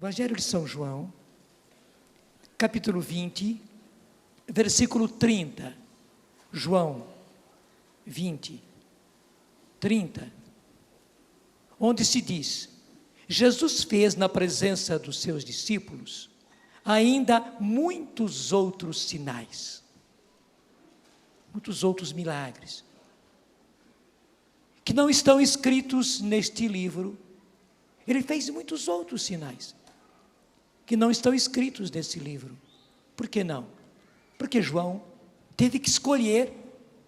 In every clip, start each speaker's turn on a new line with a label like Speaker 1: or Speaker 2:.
Speaker 1: Evangelho de São João, capítulo 20, versículo 30. João 20, 30. Onde se diz: Jesus fez na presença dos seus discípulos ainda muitos outros sinais, muitos outros milagres, que não estão escritos neste livro. Ele fez muitos outros sinais, que não estão escritos nesse livro. Por que não? Porque João teve que escolher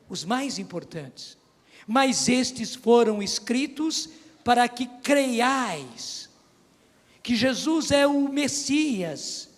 Speaker 1: os mais importantes, mas estes foram escritos para que creiais que Jesus é o Messias,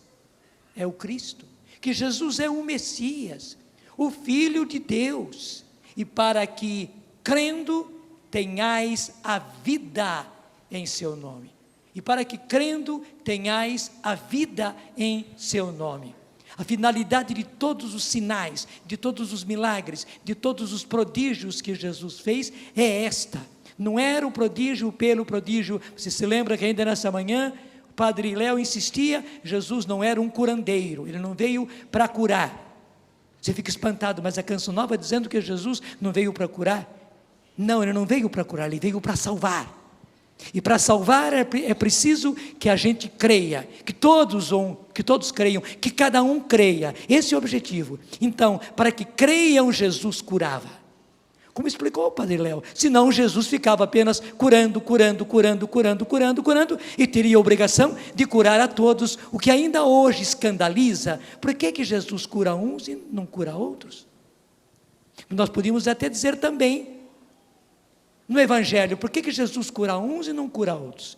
Speaker 1: é o Cristo, que Jesus é o Messias, o Filho de Deus, e para que, crendo, tenhais a vida em seu nome, e para que, crendo, tenhais a vida em seu nome. A finalidade de todos os sinais, de todos os milagres, de todos os prodígios que Jesus fez é esta. Não era o prodígio pelo prodígio. Você se lembra que ainda nessa manhã o Padre Léo insistia: Jesus não era um curandeiro, ele não veio para curar. Você fica espantado, mas a Canção Nova dizendo que Jesus não veio para curar. Não, ele não veio para curar, ele veio para salvar. E para salvar é preciso que a gente creia, que todos creiam, que cada um creia. Esse é o objetivo. Então, para que creiam, Jesus curava. Como explicou o Padre Léo, senão Jesus ficava apenas curando, e teria a obrigação de curar a todos, o que ainda hoje escandaliza. Por que Jesus cura uns e não cura outros? Nós podíamos até dizer também, no Evangelho, por que Jesus cura uns e não cura outros?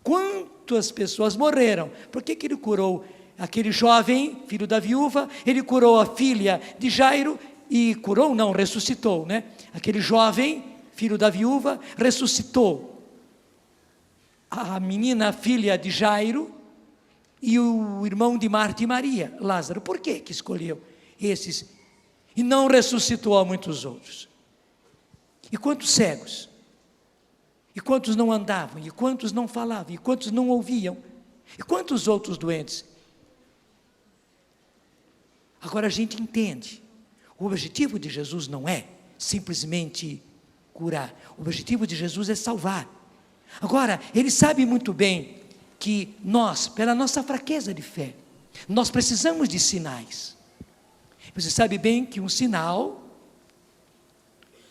Speaker 1: Quantas pessoas morreram? Por que ele curou aquele jovem, filho da viúva? Ele curou a filha de Jairo, e curou, não, ressuscitou, né? Aquele jovem, filho da viúva, ressuscitou a menina, filha de Jairo, e o irmão de Marta e Maria, Lázaro. Por que escolheu esses e não ressuscitou a muitos outros? E quantos cegos? E quantos não andavam? E quantos não falavam? E quantos não ouviam? E quantos outros doentes? Agora a gente entende. O objetivo de Jesus não é simplesmente curar. O objetivo de Jesus é salvar. Agora, ele sabe muito bem que nós, pela nossa fraqueza de fé, nós precisamos de sinais. Você sabe bem que um sinal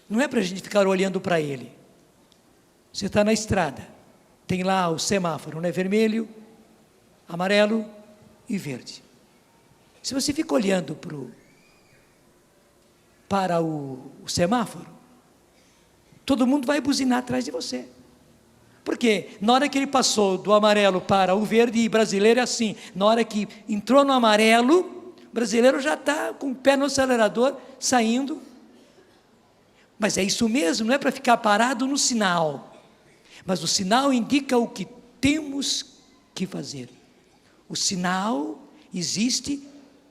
Speaker 1: não é para a gente ficar olhando para ele. Você está na estrada, tem lá o semáforo, né? Vermelho, amarelo e verde. Se você fica olhando para o semáforo, todo mundo vai buzinar atrás de você. Porque na hora que ele passou do amarelo para o verde, e brasileiro é assim, na hora que entrou no amarelo, o brasileiro já está com o pé no acelerador, saindo. Mas é isso mesmo, não é para ficar parado no sinal. Mas o sinal indica o que temos que fazer. O sinal existe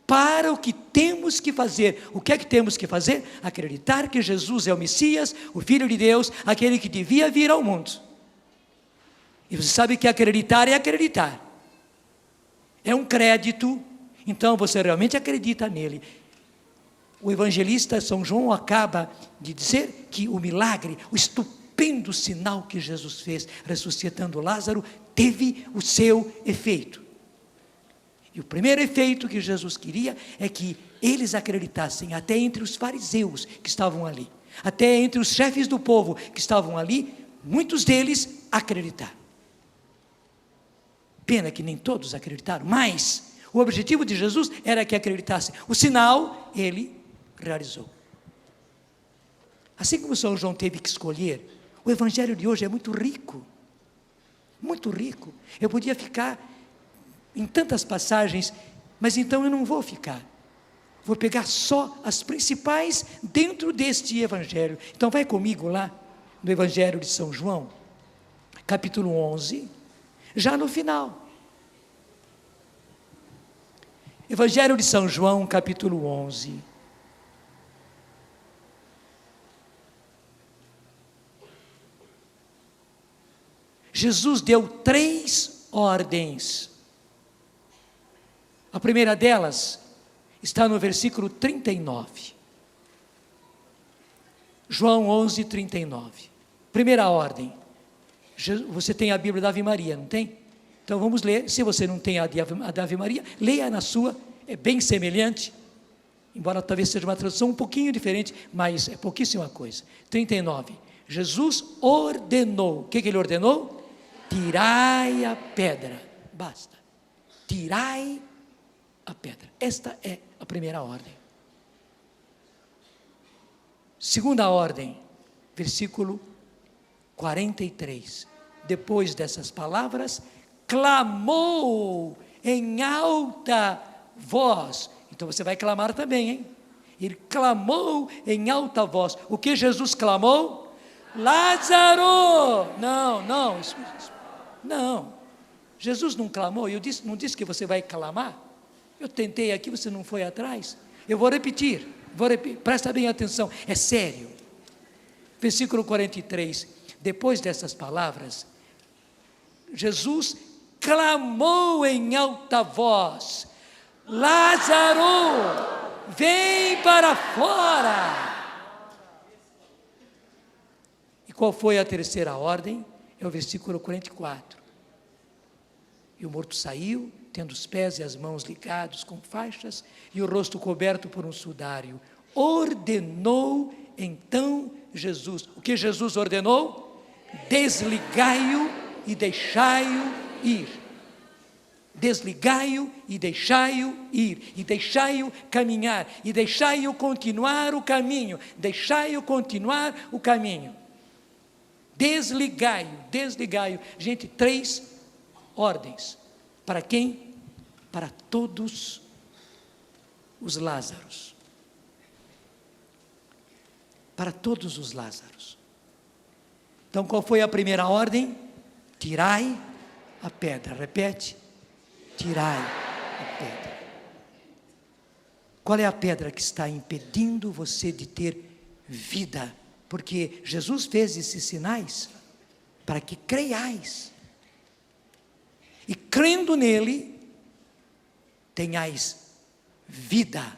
Speaker 1: para o que temos que fazer. O que é que temos que fazer? Acreditar que Jesus é o Messias, o Filho de Deus, aquele que devia vir ao mundo. E você sabe que acreditar é acreditar. É um crédito, então você realmente acredita nele. O evangelista São João acaba de dizer que o milagre, o estupendo sinal que Jesus fez, ressuscitando Lázaro, teve o seu efeito. E o primeiro efeito que Jesus queria é que eles acreditassem, até entre os fariseus que estavam ali, até entre os chefes do povo que estavam ali, muitos deles acreditaram. Pena que nem todos acreditaram, mas o objetivo de Jesus era que acreditassem. O sinal, ele realizou. Assim como São João teve que escolher, o evangelho de hoje é muito rico, muito rico. Eu podia ficar em tantas passagens, mas então eu não vou ficar. Vou pegar só as principais dentro deste evangelho. Então vai comigo lá, no Evangelho de São João, capítulo 11, já no final. Evangelho de São João, capítulo 11. Jesus deu 3 ordens. A primeira delas está no versículo 39. João 11, 39. Primeira ordem. Você tem a Bíblia da Ave Maria, não tem? Então vamos ler. Se você não tem a da Ave Maria, leia na sua. É bem semelhante, embora talvez seja uma tradução um pouquinho diferente, mas é pouquíssima coisa. 39. Jesus ordenou. O que ele ordenou? Tirai a pedra. Basta. Tirai a pedra. Esta é a primeira ordem. Segunda ordem, versículo 43. Depois dessas palavras, clamou em alta voz. Então você vai clamar também, hein? Ele clamou em alta voz. O que Jesus clamou? Lázaro! Não. Jesus não clamou. Não disse que você vai clamar? Eu tentei aqui, você não foi atrás. Eu vou repetir. Presta bem atenção, é sério. Versículo 43. Depois dessas palavras, Jesus clamou em alta voz: Lázaro, vem para fora. E qual foi a terceira ordem? É o versículo 44. E o morto saiu, tendo os pés e as mãos ligados com faixas e o rosto coberto por um sudário. Ordenou então Jesus. O que Jesus ordenou? Desligai-o e deixai-o ir. Desligai-o e deixai-o ir. E deixai-o caminhar. E deixai-o continuar o caminho. Deixai-o continuar o caminho. Desligai-o. Gente, 3 ordens. Para quem? Para todos os Lázaros. Para todos os Lázaros. Então, qual foi a primeira ordem? Tirai a pedra. Repete. Tirai a pedra. Qual é a pedra que está impedindo você de ter vida? Porque Jesus fez esses sinais para que creiais. E crendo nele, tenhais vida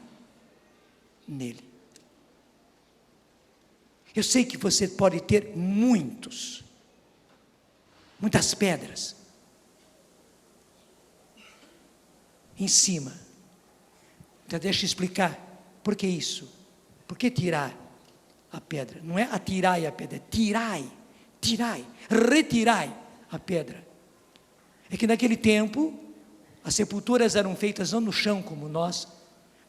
Speaker 1: nele. Eu sei que você pode ter muitas pedras em cima. Então deixa eu explicar, por que isso? Por que tirar a pedra? Não é atirai a pedra, é tirai, retirai a pedra. É que naquele tempo, as sepulturas eram feitas não no chão como nós,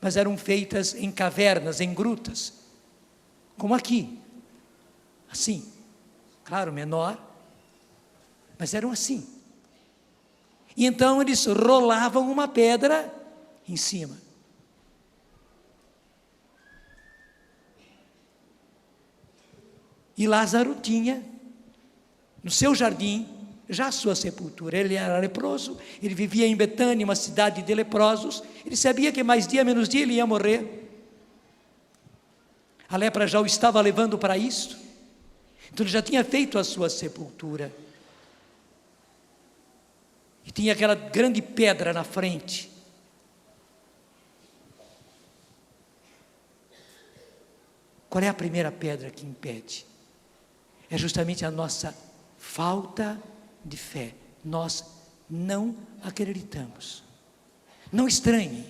Speaker 1: mas eram feitas em cavernas, em grutas, como aqui, assim, claro, menor, mas eram assim. E então eles rolavam uma pedra em cima. E Lázaro tinha, no seu jardim, já a sua sepultura. Ele era leproso, ele vivia em Betânia, uma cidade de leprosos. Ele sabia que mais dia, menos dia, ele ia morrer. A lepra já o estava levando para isso. Então ele já tinha feito a sua sepultura. E tinha aquela grande pedra na frente. Qual é a primeira pedra que impede? É justamente a nossa falta de fé. Nós não acreditamos. Não estranhe,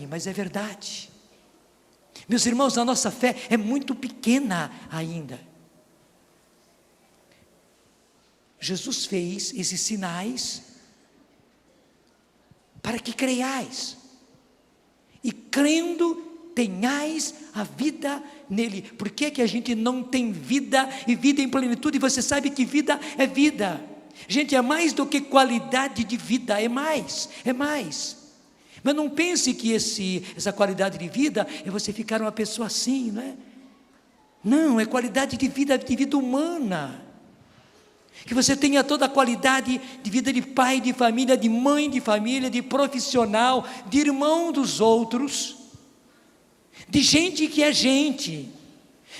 Speaker 1: mas é verdade. Meus irmãos, a nossa fé é muito pequena ainda. Jesus fez esses sinais para que creiais, e crendo tenhais a vida nele. Por que que a gente não tem vida e vida em plenitude? Você sabe que vida é vida. Gente, é mais do que qualidade de vida, é mais. Mas não pense que essa qualidade de vida é você ficar uma pessoa assim, não é? Não, é qualidade de vida humana. Que você tenha toda a qualidade de vida de pai de família, de mãe de família, de profissional, de irmão dos outros, de gente que é gente,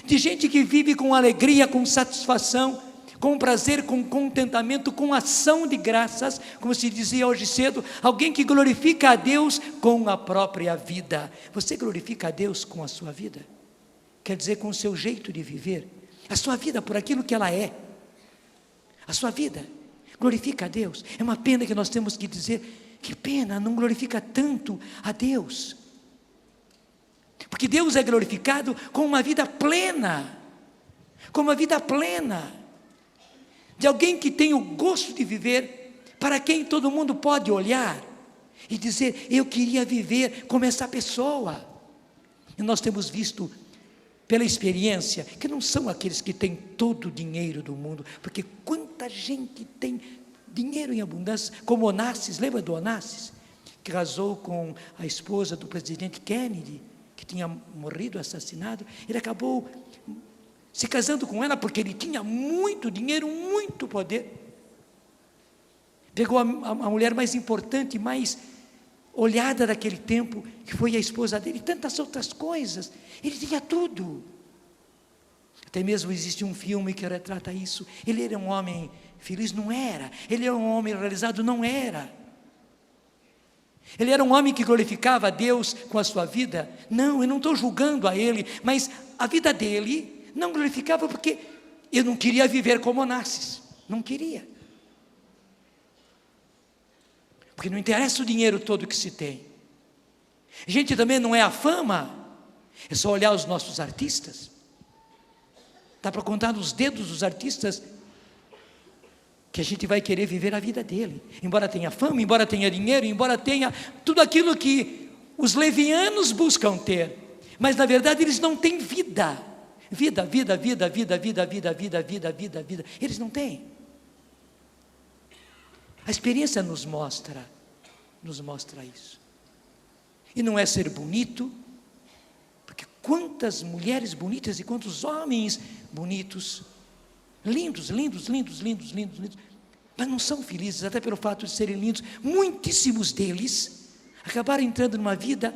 Speaker 1: de gente que vive com alegria, com satisfação, com prazer, com contentamento, com ação de graças, como se dizia hoje cedo, alguém que glorifica a Deus com a própria vida. Você glorifica a Deus com a sua vida? Quer dizer, com o seu jeito de viver, a sua vida por aquilo que ela é, a sua vida glorifica a Deus. É uma pena que nós temos que dizer, que pena, não glorifica tanto a Deus, porque Deus é glorificado com uma vida plena, com uma vida plena, de alguém que tem o gosto de viver, para quem todo mundo pode olhar e dizer, eu queria viver como essa pessoa. E nós temos visto, pela experiência, que não são aqueles que têm todo o dinheiro do mundo, porque quanta gente tem dinheiro em abundância, como Onassis, lembra do Onassis? Que casou com a esposa do presidente Kennedy, que tinha morrido, assassinado. Ele acabou se casando com ela porque ele tinha muito dinheiro, muito poder. Pegou a mulher mais importante, mais olhada daquele tempo, que foi a esposa dele, e tantas outras coisas. Ele tinha tudo. Até mesmo existe um filme que retrata isso. Ele era um homem feliz? Não era. Ele era um homem realizado? Não era. Ele era um homem que glorificava a Deus com a sua vida? Não, eu não estou julgando a ele, mas a vida dele não glorificava, porque eu não queria viver como Onassis, não queria, porque não interessa o dinheiro todo que se tem. Gente, também não é a fama, é só olhar os nossos artistas, dá para contar nos dedos os artistas que a gente vai querer viver a vida dele, embora tenha fama, embora tenha dinheiro, embora tenha tudo aquilo que os levianos buscam ter, mas na verdade eles não têm vida. Vida, eles não têm. A experiência nos mostra isso. E não é ser bonito, porque quantas mulheres bonitas e quantos homens bonitos, lindos, mas não são felizes, até pelo fato de serem lindos. Muitíssimos deles acabaram entrando numa vida,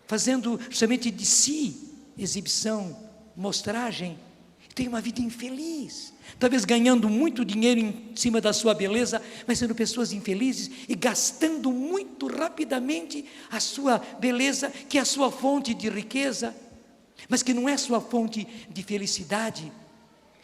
Speaker 1: fazendo justamente de si exibição, mostragem, tem uma vida infeliz, talvez ganhando muito dinheiro em cima da sua beleza, mas sendo pessoas infelizes e gastando muito rapidamente a sua beleza, que é a sua fonte de riqueza, mas que não é sua fonte de felicidade.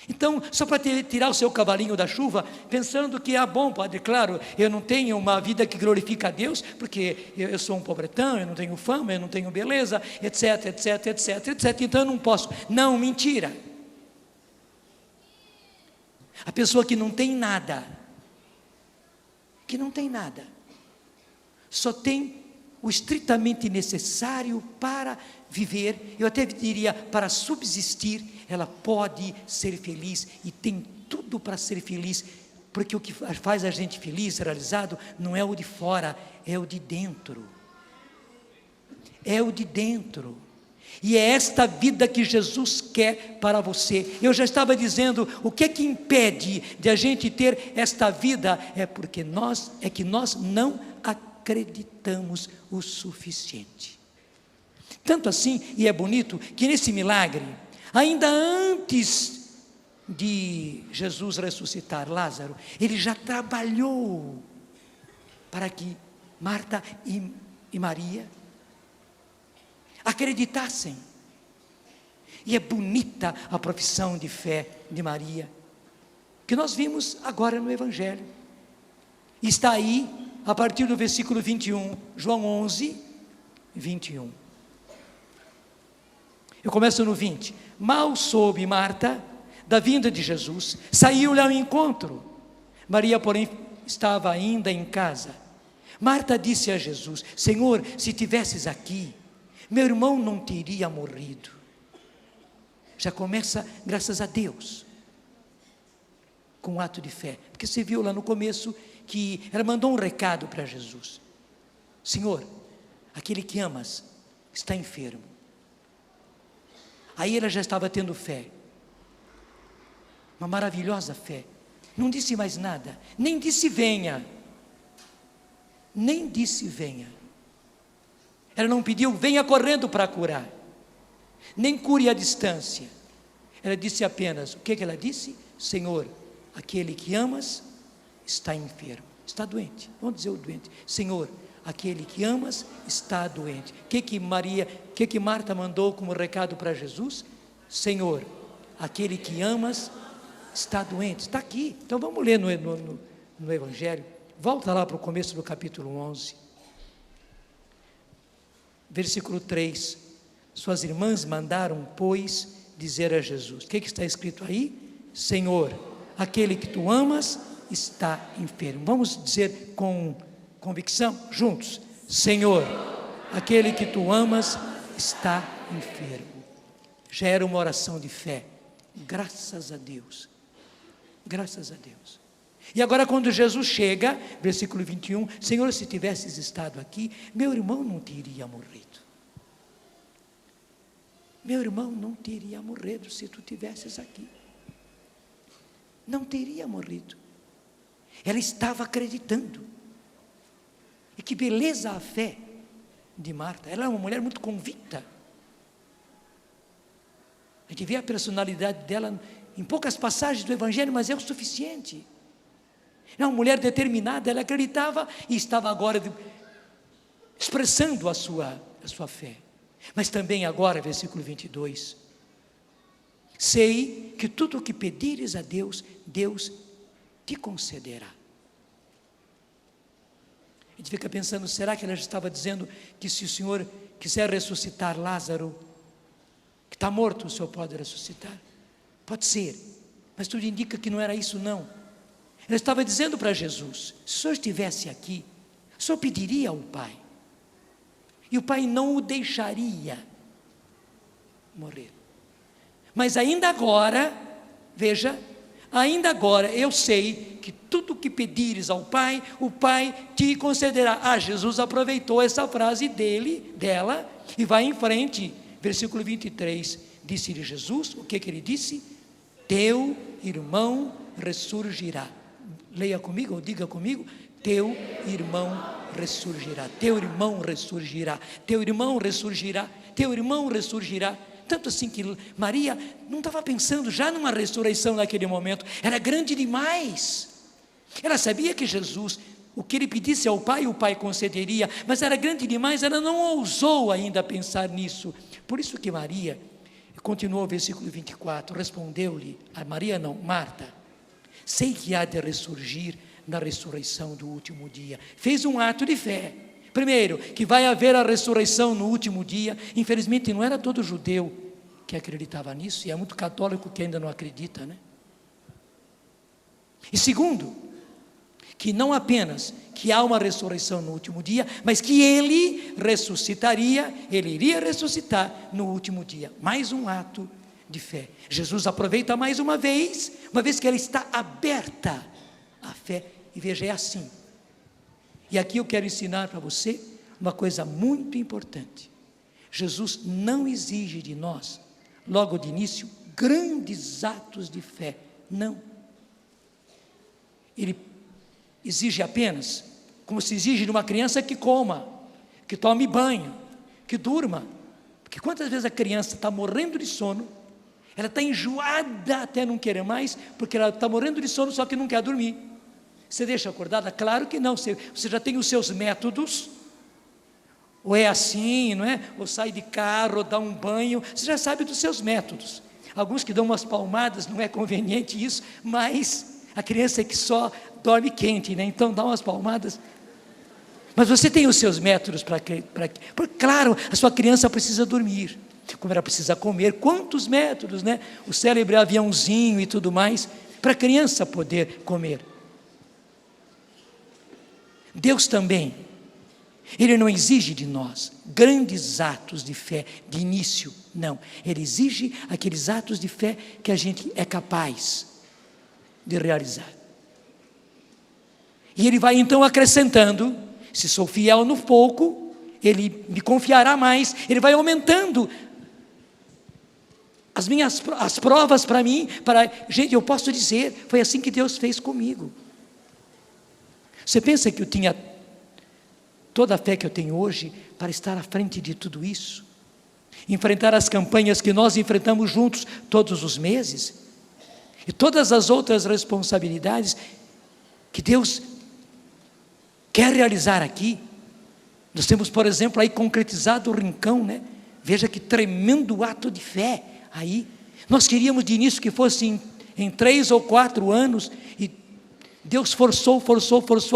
Speaker 1: Então, só para tirar o seu cavalinho da chuva, pensando que, bom, padre, claro, eu não tenho uma vida que glorifica a Deus, porque eu sou um pobretão, eu não tenho fama, eu não tenho beleza, etc, então eu não posso. Não, mentira. A pessoa que não tem nada, só tem o estritamente necessário para viver, eu até diria para subsistir, ela pode ser feliz e tem tudo para ser feliz, porque o que faz a gente feliz, realizado, não é o de fora, é o de dentro. É o de dentro. E é esta vida que Jesus quer para você. Eu já estava dizendo, o que é que impede de a gente ter esta vida? É porque nós não acreditamos o suficiente. Tanto assim, e é bonito, que nesse milagre, ainda antes de Jesus ressuscitar Lázaro, ele já trabalhou para que Marta e Maria acreditassem. E é bonita a profissão de fé de Maria, que nós vimos agora no Evangelho. Está aí, a partir do versículo 21, João 11, 21. Eu começo no 20. Mal soube Marta da vinda de Jesus, saiu-lhe ao encontro. Maria, porém, estava ainda em casa. Marta disse a Jesus: Senhor, se tivesses aqui, meu irmão não teria morrido. Já começa, graças a Deus, com um ato de fé, porque você viu lá no começo que ela mandou um recado para Jesus: Senhor, aquele que amas está enfermo. Aí ela já estava tendo fé, uma maravilhosa fé, não disse mais nada, nem disse venha, ela não pediu venha correndo para curar, nem cure à distância, Ela disse apenas, o que ela disse? Senhor, aquele que amas está enfermo, está doente. Vamos dizer o doente. Senhor, aquele que amas está doente. O que Marta mandou como recado para Jesus? Senhor, aquele que amas está doente. Está aqui. Então vamos ler no Evangelho. Volta lá para o começo do capítulo 11. Versículo 3. Suas irmãs mandaram, pois, dizer a Jesus. O que está escrito aí? Senhor, aquele que tu amas está enfermo. Vamos dizer com convicção, juntos. Senhor, aquele que tu amas está enfermo. Já era uma oração de fé. Graças a Deus. Graças a Deus. E agora quando Jesus chega, versículo 21, Senhor, se tivesses estado aqui, meu irmão não teria morrido. Meu irmão não teria morrido se tu tivesses aqui. Não teria morrido. Ela estava acreditando. E que beleza a fé de Marta. Ela é uma mulher muito convicta. A gente vê a personalidade dela em poucas passagens do Evangelho, mas é o suficiente. É uma mulher determinada, ela acreditava e estava agora expressando a sua fé. Mas também agora, versículo 22, sei que tudo o que pedires a Deus, Deus te concederá. A gente fica pensando, será que ela já estava dizendo que se o Senhor quiser ressuscitar Lázaro, que está morto, o Senhor pode ressuscitar? Pode ser, mas tudo indica que não era isso não. Ela estava dizendo para Jesus, se o Senhor estivesse aqui, o Senhor pediria ao Pai, e o Pai não o deixaria morrer. Mas ainda agora, veja, ainda agora eu sei que tudo que pedires ao Pai, o Pai te concederá. Jesus aproveitou essa frase dela, e vai em frente, versículo 23, disse-lhe Jesus, o que ele disse? Teu irmão ressurgirá. Leia comigo, ou diga comigo, teu irmão ressurgirá, teu irmão ressurgirá, teu irmão ressurgirá, teu irmão ressurgirá. Tanto assim que Maria não estava pensando já numa ressurreição naquele momento, era grande demais. Ela sabia que Jesus, o que ele pedisse ao Pai, o Pai concederia, mas era grande demais, ela não ousou ainda pensar nisso. Por isso que Maria, continuou o versículo 24, respondeu-lhe, a Maria não, Marta, sei que há de ressurgir na ressurreição do último dia. Fez um ato de fé. Primeiro, que vai haver a ressurreição no último dia. Infelizmente não era todo judeu que acreditava nisso, e é muito católico que ainda não acredita, né? E segundo, que não apenas que há uma ressurreição no último dia, mas que ele ressuscitaria, ele iria ressuscitar no último dia. Mais um ato de fé. Jesus aproveita mais uma vez que ela está aberta à fé, e veja, é assim. E aqui eu quero ensinar para você uma coisa muito importante. Jesus não exige de nós, logo de início, grandes atos de fé. Não. Ele exige apenas, como se exige de uma criança que coma, que tome banho, que durma. Porque quantas vezes a criança está morrendo de sono, ela está enjoada até não querer mais, porque ela está morrendo de sono, só que não quer dormir. Você deixa acordada? Claro que não, você já tem os seus métodos, ou é assim, não é? Ou sai de carro, ou dá um banho, você já sabe dos seus métodos. Alguns que dão umas palmadas, não é conveniente isso, mas a criança é que só dorme quente, né? Então dá umas palmadas. Mas você tem os seus métodos porque, claro, a sua criança precisa dormir, como ela precisa comer, quantos métodos, né? O cérebro é aviãozinho e tudo mais, para a criança poder comer. Deus também, Ele não exige de nós grandes atos de fé de início, não. Ele exige aqueles atos de fé que a gente é capaz de realizar. E Ele vai então acrescentando, se sou fiel no pouco, Ele me confiará mais, Ele vai aumentando as provas para mim, gente, eu posso dizer, foi assim que Deus fez comigo. Você pensa que eu tinha toda a fé que eu tenho hoje para estar à frente de tudo isso? enfrentar as campanhas que nós enfrentamos juntos todos os meses, e todas as outras responsabilidades que Deus quer realizar aqui. Nós temos, por exemplo, aí concretizado o Rincão, né? Veja que tremendo ato de fé aí. Nós queríamos de início que fosse em 3 ou 4 anos, e Deus forçou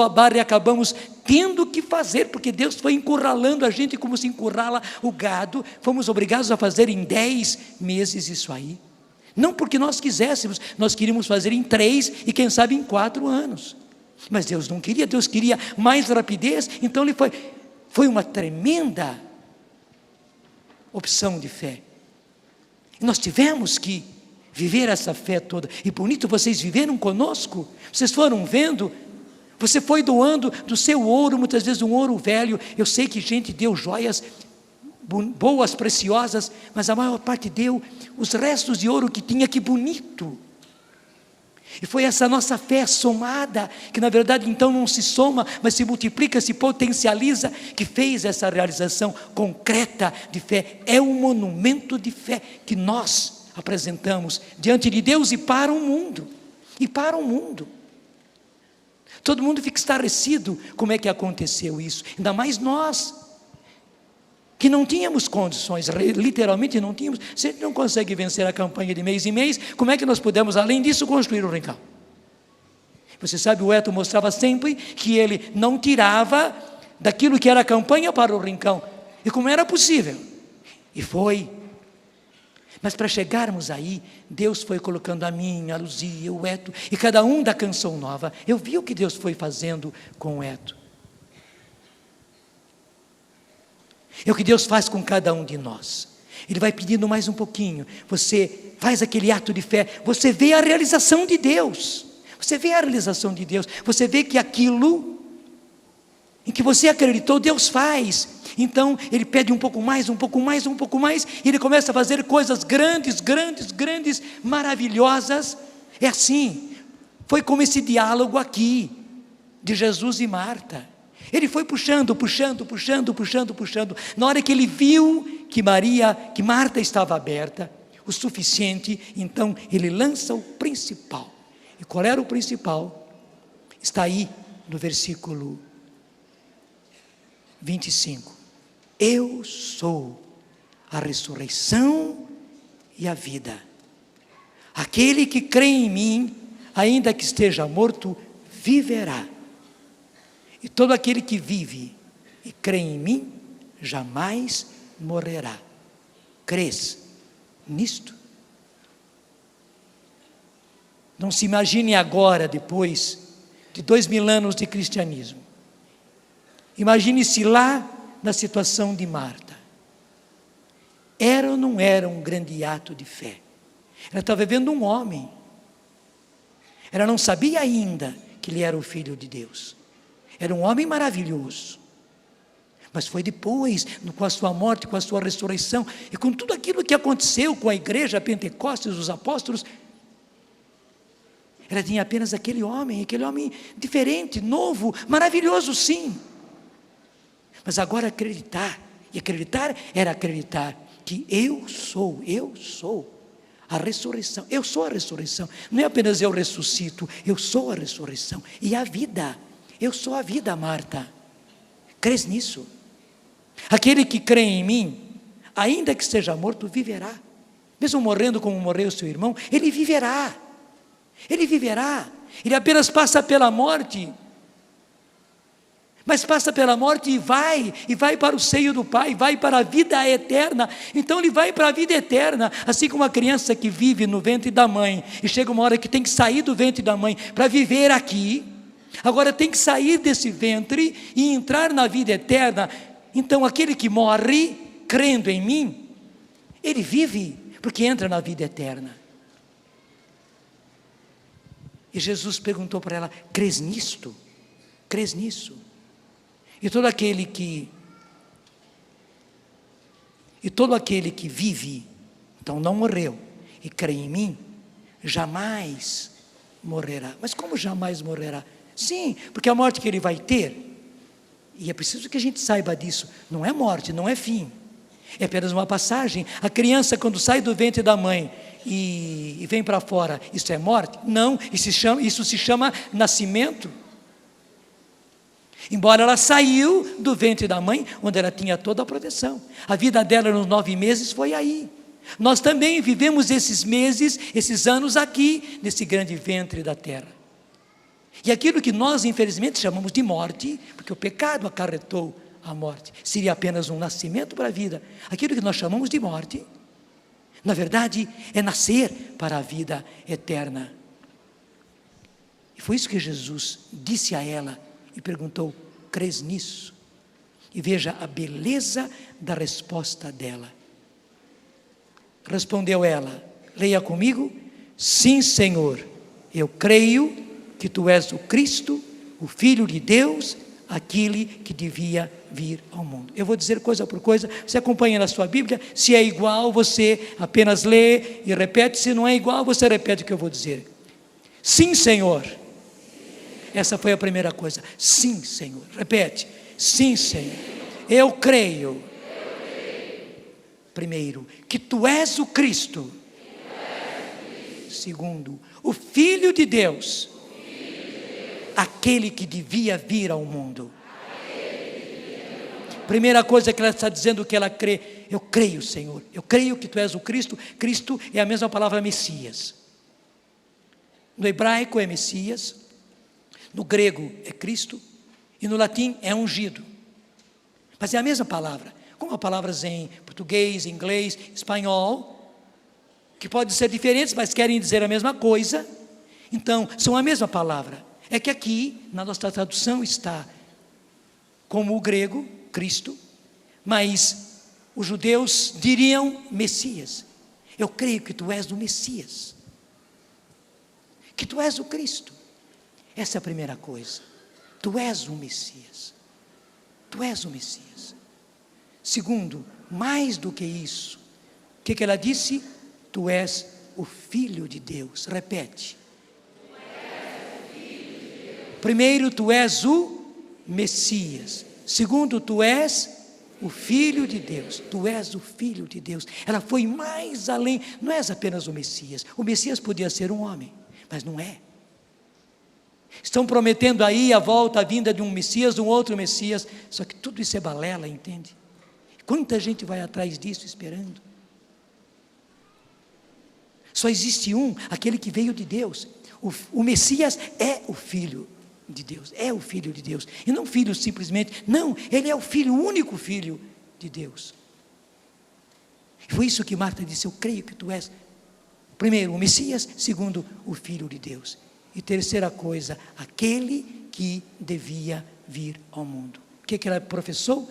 Speaker 1: a barra, e acabamos tendo que fazer, porque Deus foi encurralando a gente como se encurrala o gado. Fomos obrigados a fazer em 10 meses isso aí. Não porque nós quiséssemos, nós queríamos fazer em 3 e quem sabe em 4 anos. Mas Deus não queria, Deus queria mais rapidez, então foi uma tremenda opção de fé. E nós tivemos que viver essa fé toda. E bonito, vocês viveram conosco, vocês foram vendo, você foi doando do seu ouro, muitas vezes um ouro velho. Eu sei que gente deu joias boas, preciosas, mas a maior parte deu os restos de ouro que tinha. Que bonito! E foi essa nossa fé somada, que na verdade então não se soma, mas se multiplica, se potencializa, que fez essa realização concreta de fé. É um monumento de fé que nós apresentamos diante de Deus e para o mundo. E para o mundo. Todo mundo fica estarrecido como é que aconteceu isso. Ainda mais nós, que não tínhamos condições, literalmente não tínhamos. Se a gente não consegue vencer a campanha de mês em mês, como é que nós podemos, além disso, construir o Rincão? Você sabe, o Eto mostrava sempre que ele não tirava daquilo que era a campanha para o Rincão, e como era possível, e foi. Mas para chegarmos aí, Deus foi colocando a mim, a Luzia, o Eto, e cada um da Canção Nova. Eu vi o que Deus foi fazendo com o Eto. É o que Deus faz com cada um de nós. Ele vai pedindo mais um pouquinho. Você faz aquele ato de fé, você vê a realização de Deus. Você vê a realização de Deus. Você vê que aquilo em que você acreditou, Deus faz. Então Ele pede um pouco mais, um pouco mais, um pouco mais, e Ele começa a fazer coisas grandes, maravilhosas. É assim. Foi como esse diálogo aqui de Jesus e Marta. Ele foi puxando. Na hora que ele viu que Marta estava aberta o suficiente, então ele lança o principal. E qual era o principal? Está aí no versículo 25. Eu sou a ressurreição e a vida. Aquele que crê em mim, ainda que esteja morto, viverá. E todo aquele que vive e crê em mim, jamais morrerá. Crês nisto? Não se imagine agora, depois de 2000 anos de cristianismo. Imagine-se lá na situação de Marta. Era ou não era um grande ato de fé? Ela estava vendo um homem. Ela não sabia ainda que ele era o Filho de Deus. Era um homem maravilhoso, mas foi depois, com a sua morte, com a sua ressurreição, e com tudo aquilo que aconteceu com a igreja, a Pentecostes, os apóstolos, ela tinha apenas aquele homem diferente, novo, maravilhoso sim, mas agora acreditar era acreditar que eu sou a ressurreição, eu sou a ressurreição, não é apenas eu ressuscito, eu sou a ressurreição e a vida. Eu sou a vida, Marta. Crês nisso? Aquele que crê em mim, ainda que esteja morto, viverá. Mesmo morrendo como morreu seu irmão, ele viverá. Ele viverá. Ele apenas passa pela morte. Mas passa pela morte e vai para o seio do Pai, vai para a vida eterna. Então ele vai para a vida eterna, assim como uma criança que vive no ventre da mãe, e chega uma hora que tem que sair do ventre da mãe para viver aqui. Agora tem que sair desse ventre e entrar na vida eterna. Então aquele que morre crendo em mim, ele vive, porque entra na vida eterna. E Jesus perguntou para ela: crês nisto? Crês nisso? E todo aquele que vive, então não morreu, e crê em mim, jamais morrerá. Mas como jamais morrerá? Sim, porque a morte que ele vai ter, e é preciso que a gente saiba disso, não é morte, não é fim. É apenas uma passagem. A criança, quando sai do ventre da mãe e vem para fora, isso é morte? Não, isso se chama nascimento. Embora ela saiu do ventre da mãe, onde ela tinha toda a proteção. A vida dela nos 9 meses foi aí. Nós também vivemos esses meses, esses anos aqui, nesse grande ventre da terra. E aquilo que nós, infelizmente, chamamos de morte, porque o pecado acarretou a morte, seria apenas um nascimento para a vida. Aquilo que nós chamamos de morte, na verdade, é nascer para a vida eterna. E foi isso que Jesus disse a ela e perguntou: crês nisso? E veja a beleza da resposta dela. Respondeu ela, leia comigo: sim, Senhor, eu creio que tu és o Cristo, o Filho de Deus, aquele que devia vir ao mundo. Eu vou dizer coisa por coisa, você acompanha na sua Bíblia. Se é igual, você apenas lê e repete. Se não é igual, você repete o que eu vou dizer. Sim, Senhor. Essa foi a primeira coisa. Sim, Senhor. Repete. Sim, Senhor. Eu creio. Primeiro, que tu és o Cristo. Segundo, o Filho de Deus. Aquele que devia vir ao mundo. Primeira coisa que ela está dizendo que ela crê: eu creio, Senhor, eu creio que tu és o Cristo. Cristo é a mesma palavra Messias. No hebraico é Messias, no grego é Cristo e no latim é ungido. Mas é a mesma palavra, como há palavras em português, inglês, espanhol, que podem ser diferentes, mas querem dizer a mesma coisa. Então, são a mesma palavra. É que aqui, na nossa tradução, está como o grego, Cristo, mas os judeus diriam Messias. Eu creio que tu és o Messias, que tu és o Cristo. Essa é a primeira coisa. Tu és o Messias. Tu és o Messias. Segundo, mais do que isso, o que ela disse? Tu és o Filho de Deus. Repete. Primeiro, tu és o Messias. Segundo, tu és o Filho de Deus. Tu és o Filho de Deus. Ela foi mais além. Não és apenas o Messias. O Messias podia ser um homem, mas não é. Estão prometendo aí a volta, a vinda de um Messias, de um outro Messias. Só que tudo isso é balela, entende? Quanta gente vai atrás disso esperando? Só existe um, aquele que veio de Deus. O Messias é o Filho de Deus, é o Filho de Deus, e não filho simplesmente, não, ele é o Filho, o único Filho de Deus. Foi isso que Marta disse: eu creio que tu és, primeiro, o Messias, segundo, o Filho de Deus, e terceira coisa, aquele que devia vir ao mundo. O que ela professou?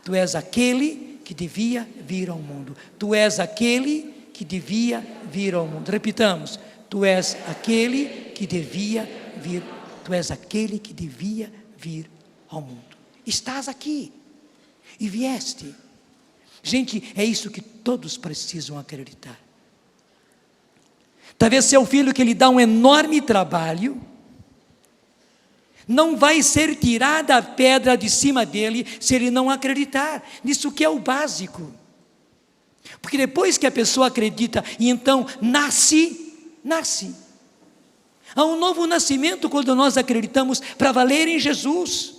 Speaker 1: Tu és aquele que devia vir ao mundo, tu és aquele que devia vir ao mundo. Repitamos: tu és aquele que devia vir ao mundo. Tu és aquele que devia vir ao mundo. Estás aqui e vieste. Gente, é isso que todos precisam acreditar. Talvez seu filho, que lhe dá um enorme trabalho, não vai ser tirada a pedra de cima dele se ele não acreditar nisso, que é o básico. Porque depois que a pessoa acredita e então nasce. Há um novo nascimento quando nós acreditamos para valer em Jesus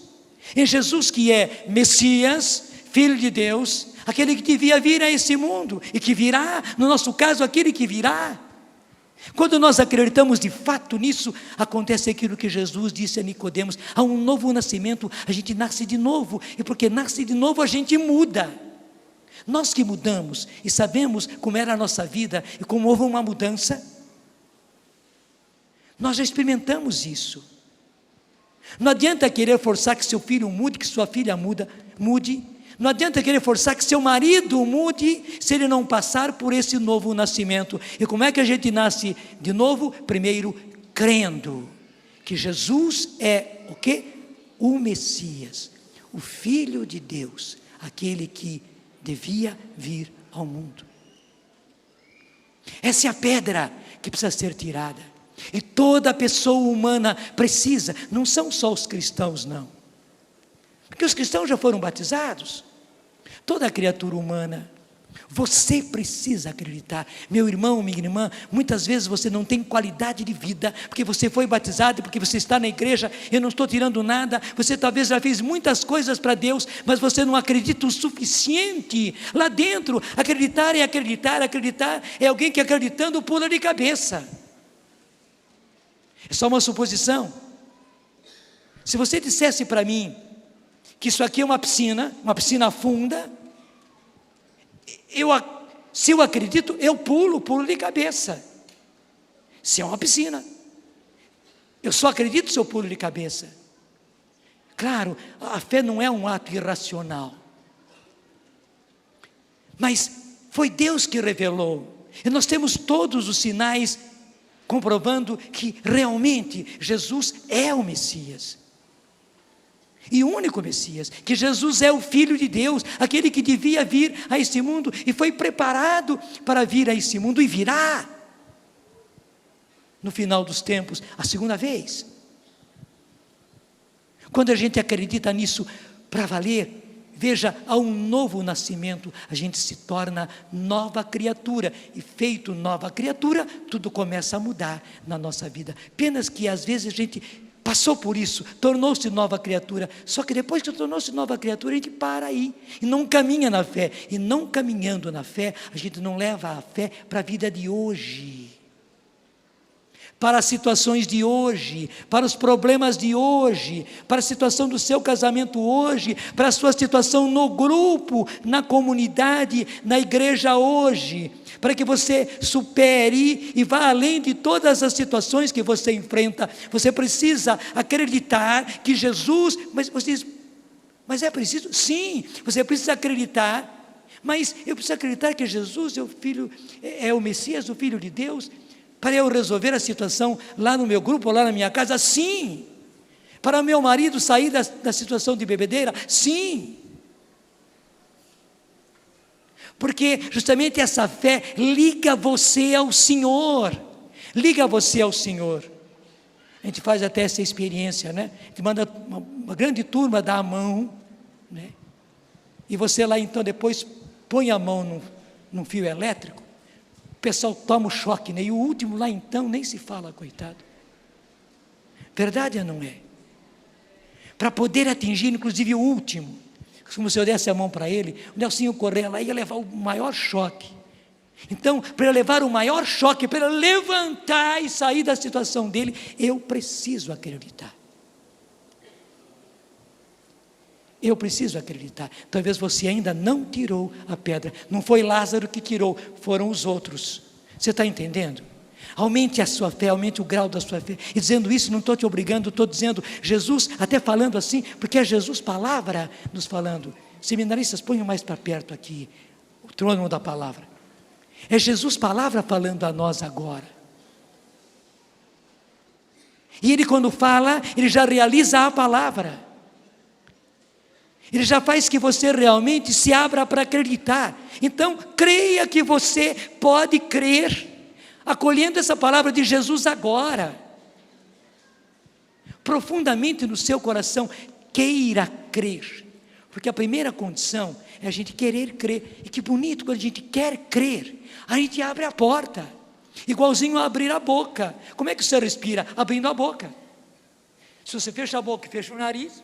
Speaker 1: que é Messias, Filho de Deus, aquele que devia vir a esse mundo e que virá, no nosso caso, aquele que virá. Quando nós acreditamos de fato nisso, acontece aquilo que Jesus disse a Nicodemos: há um novo nascimento, a gente nasce de novo, e porque nasce de novo a gente muda. Nós que mudamos e sabemos como era a nossa vida e como houve uma mudança, nós já experimentamos isso. Não adianta querer forçar que seu filho mude, que sua filha mude. Não adianta querer forçar que seu marido mude, se ele não passar por esse novo nascimento. E como é que a gente nasce de novo? Primeiro, crendo que Jesus é o quê? O Messias, o Filho de Deus, aquele que devia vir ao mundo. Essa é a pedra que precisa ser tirada. E toda pessoa humana precisa, não são só os cristãos não, porque os cristãos já foram batizados. toda criatura humana. Você precisa acreditar. Meu irmão, minha irmã, muitas vezes você não tem qualidade de vida, porque você foi batizado, porque você está na igreja. Eu não estou tirando nada. Você talvez já fez muitas coisas para Deus, mas você não acredita o suficiente. Lá dentro, acreditar é acreditar. Acreditar é alguém que acreditando pula de cabeça. É só uma suposição. Se você dissesse para mim que isso aqui é uma piscina funda, se eu acredito, eu pulo de cabeça. Se é uma piscina, eu só acredito se eu pulo de cabeça. Claro, a fé não é um ato irracional, mas foi Deus que revelou, e nós temos todos os sinais comprovando que realmente Jesus é o Messias. E o único Messias, que Jesus é o Filho de Deus, aquele que devia vir a este mundo e foi preparado para vir a este mundo e virá no final dos tempos, a segunda vez. Quando a gente acredita nisso para valer, veja, há um novo nascimento, a gente se torna nova criatura, e feito nova criatura, tudo começa a mudar na nossa vida. Apenas que às vezes a gente passou por isso, tornou-se nova criatura, só que depois que tornou-se nova criatura, a gente para aí, e não caminha na fé, e não caminhando na fé, a gente não leva a fé para a vida de hoje, para as situações de hoje, para os problemas de hoje, para a situação do seu casamento hoje, para a sua situação no grupo, na comunidade, na igreja hoje, para que você supere e vá além de todas as situações que você enfrenta. Você precisa acreditar que Jesus, mas é preciso? Sim, você precisa acreditar, mas eu preciso acreditar que Jesus é o Filho, é o Messias, o Filho de Deus, para eu resolver a situação lá no meu grupo, ou lá na minha casa? Sim. Para meu marido sair da situação de bebedeira? Sim. Porque justamente essa fé liga você ao Senhor, liga você ao Senhor. A gente faz até essa experiência, né? A gente manda uma grande turma dar a mão, né? E você lá então depois põe a mão num fio elétrico, o pessoal toma o choque, né? E o último lá então nem se fala, coitado. Verdade ou não é? Para poder atingir inclusive o último, como se eu desse a mão para ele, o Nelsinho Correia lá ia levar o maior choque. Então, para levar o maior choque, para levantar e sair da situação dele, eu preciso acreditar. Eu preciso acreditar. Talvez você ainda não tirou a pedra. Não foi Lázaro que tirou, foram os outros. Você está entendendo? Aumente a sua fé, aumente o grau da sua fé. E dizendo isso, não estou te obrigando, estou dizendo, Jesus, até falando assim, porque é Jesus palavra nos falando. Seminaristas, ponham mais para perto aqui, o trono da palavra. É Jesus palavra falando a nós agora. E Ele quando fala, Ele já realiza a palavra. Ele já faz que você realmente se abra para acreditar. Então, creia que você pode crer, acolhendo essa palavra de Jesus agora. Profundamente no seu coração, queira crer. Porque a primeira condição é a gente querer crer. E que bonito quando a gente quer crer, a gente abre a porta. Igualzinho a abrir a boca. Como é que você respira? Abrindo a boca. Se você fecha a boca e fecha o nariz,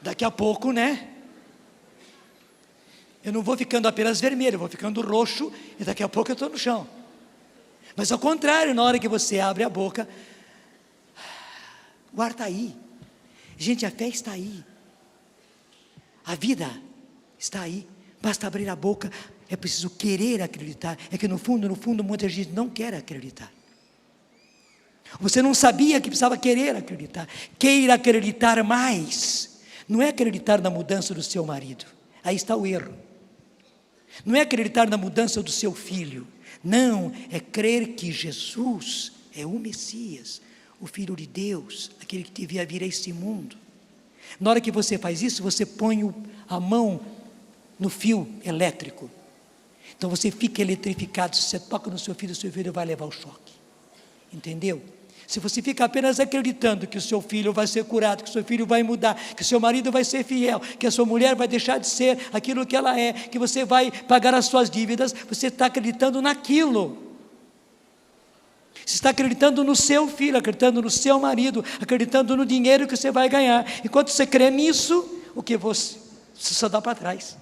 Speaker 1: daqui a pouco, né? Eu não vou ficando apenas vermelho, eu vou ficando roxo e daqui a pouco eu estou no chão. Mas ao contrário, na hora que você abre a boca, o ar está aí. Gente, a fé está aí. A vida está aí. Basta abrir a boca, é preciso querer acreditar. É que no fundo, muita gente não quer acreditar. Você não sabia que precisava querer acreditar. Queira acreditar mais. Não é acreditar na mudança do seu marido, aí está o erro. Não é acreditar na mudança do seu filho, não, é crer que Jesus é o Messias, o Filho de Deus, aquele que devia vir a este mundo. Na hora que você faz isso, você põe a mão no fio elétrico, então você fica eletrificado. Se você toca no seu filho vai levar o choque. Entendeu? Se você fica apenas acreditando que o seu filho vai ser curado, que o seu filho vai mudar, que o seu marido vai ser fiel, que a sua mulher vai deixar de ser aquilo que ela é, que você vai pagar as suas dívidas, você está acreditando naquilo. Você está acreditando no seu filho, acreditando no seu marido, acreditando no dinheiro que você vai ganhar. Enquanto você crê nisso, o que você só dá para trás.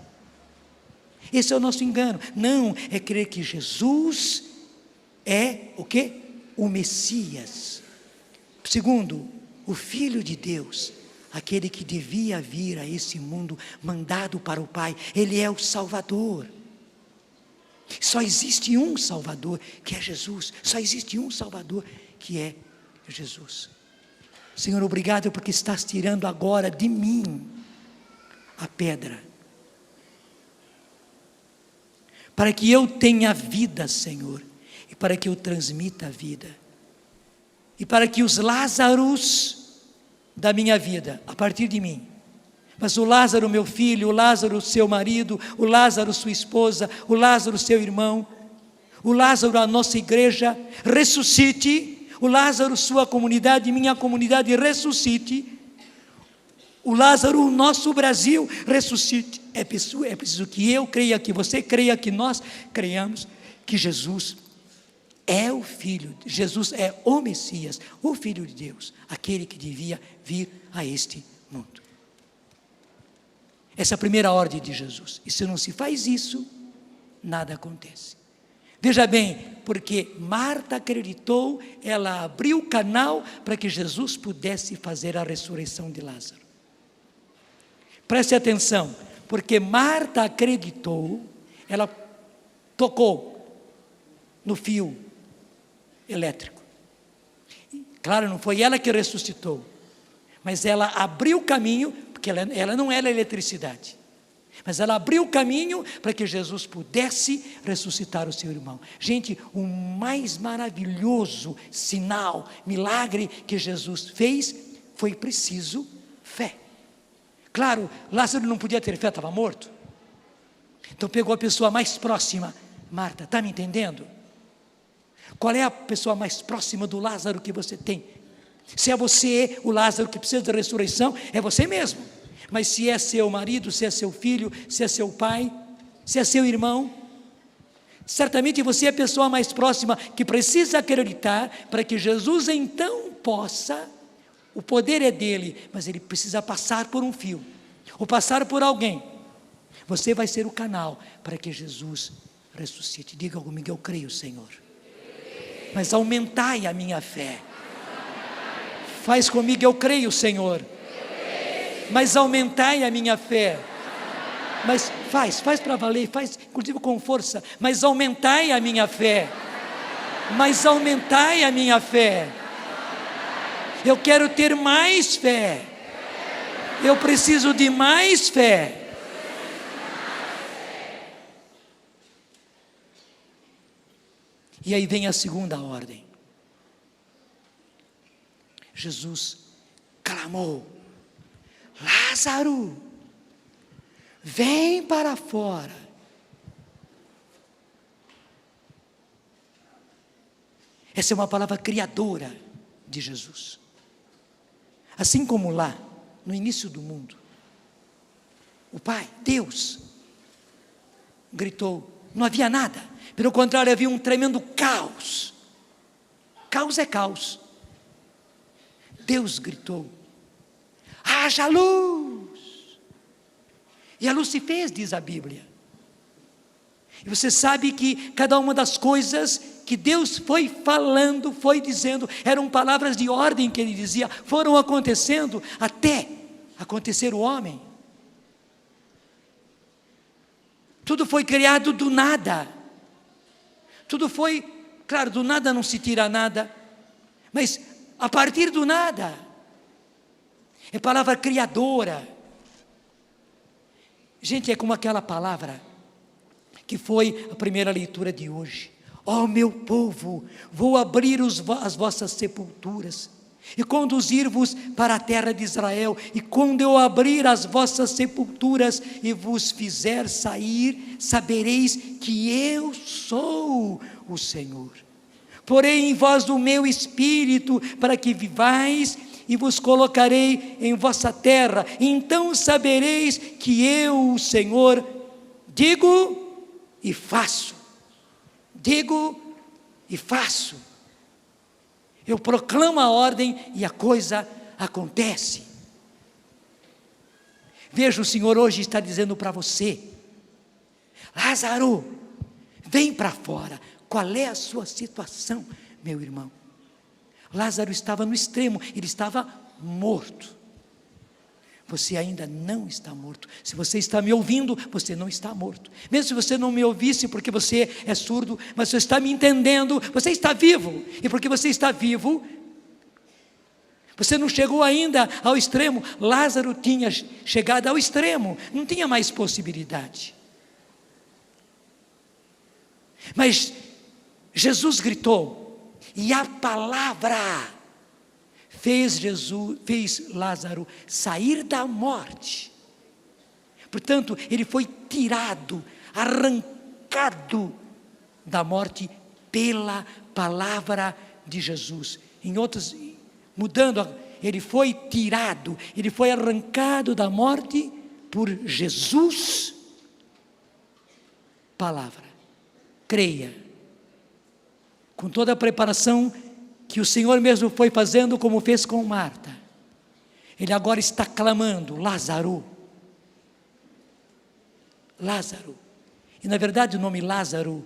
Speaker 1: Esse é o nosso engano. Não, é crer que Jesus é o quê? O Messias. Segundo, o Filho de Deus, aquele que devia vir a esse mundo, mandado para o Pai. Ele é o Salvador. Só existe um Salvador, que é Jesus. Só existe um Salvador, que é Jesus. Senhor, obrigado porque estás tirando agora de mim a pedra, para que eu tenha vida, Senhor, e para que eu transmita a vida, e para que os Lázaros da minha vida, a partir de mim, mas o Lázaro meu filho, o Lázaro seu marido, o Lázaro sua esposa, o Lázaro seu irmão, o Lázaro a nossa igreja, ressuscite, o Lázaro sua comunidade, minha comunidade, ressuscite, o Lázaro, o nosso Brasil, ressuscite. É preciso que eu creia, que você creia, que nós creiamos que Jesus é o Filho, Jesus é o Messias, o Filho de Deus, aquele que devia vir a este mundo. Essa é a primeira ordem de Jesus. E se não se faz isso, nada acontece. Veja bem, porque Marta acreditou, ela abriu o canal para que Jesus pudesse fazer a ressurreição de Lázaro. Preste atenção, porque Marta acreditou, ela tocou no fio elétrico. Claro, não foi ela que ressuscitou, mas ela abriu o caminho, porque ela não era eletricidade, mas ela abriu o caminho para que Jesus pudesse ressuscitar o seu irmão. Gente, o mais maravilhoso sinal, milagre que Jesus fez, foi preciso fé. Claro, Lázaro não podia ter fé, estava morto. Então pegou a pessoa mais próxima. Marta, está me entendendo? Qual é a pessoa mais próxima do Lázaro que você tem? Se é você, o Lázaro que precisa da ressurreição, é você mesmo. Mas se é seu marido, se é seu filho, se é seu pai, se é seu irmão, certamente você é a pessoa mais próxima que precisa acreditar para que Jesus então possa, o poder é dele, mas ele precisa passar por um fio, ou passar por alguém. Você vai ser o canal para que Jesus ressuscite. Diga comigo, eu creio, Senhor. Mas aumentai a minha fé. Faz comigo, eu creio, Senhor. Mas aumentai a minha fé. Mas faz para valer, faz inclusive com força. Mas aumentai a minha fé. Mas aumentai a minha fé. Eu quero ter mais fé. Eu preciso de mais fé. E aí vem a segunda ordem. Jesus clamou: Lázaro, vem para fora. Essa é uma palavra criadora de Jesus. Assim como lá, no início do mundo, o Pai, Deus, gritou, não havia nada. Pelo contrário, havia um tremendo caos. Caos é caos. Deus gritou: haja luz. E a luz se fez, diz a Bíblia. E você sabe que cada uma das coisas que Deus foi falando, foi dizendo, eram palavras de ordem que Ele dizia, foram acontecendo até acontecer o homem. Tudo foi criado do nada. Tudo foi, claro, do nada não se tira nada, mas a partir do nada. É palavra criadora. Gente, é como aquela palavra que foi a primeira leitura de hoje. Ó meu povo, vou abrir as vossas sepulturas e conduzir-vos para a terra de Israel. E quando eu abrir as vossas sepulturas e vos fizer sair, sabereis que eu sou o Senhor. Porém em vós o meu espírito, para que vivais, e vos colocarei em vossa terra. Então sabereis que eu, o Senhor, digo e faço. Digo e faço. Eu proclamo a ordem e a coisa acontece. Veja, o Senhor hoje está dizendo para você: Lázaro, vem para fora. Qual é a sua situação, meu irmão? Lázaro estava no extremo, ele estava morto. Você ainda não está morto. Se você está me ouvindo, você não está morto. Mesmo se você não me ouvisse, porque você é surdo, mas você está me entendendo, você está vivo. E porque você está vivo, você não chegou ainda ao extremo. Lázaro tinha chegado ao extremo, não tinha mais possibilidade. Mas Jesus gritou, e a palavra fez Lázaro sair da morte. Portanto, ele foi tirado, arrancado da morte pela palavra de Jesus. Em outros, mudando, ele foi tirado, ele foi arrancado da morte por Jesus. Palavra. Creia. Com toda a preparação que o Senhor mesmo foi fazendo, como fez com Marta, Ele agora está clamando, Lázaro, Lázaro. E na verdade o nome Lázaro,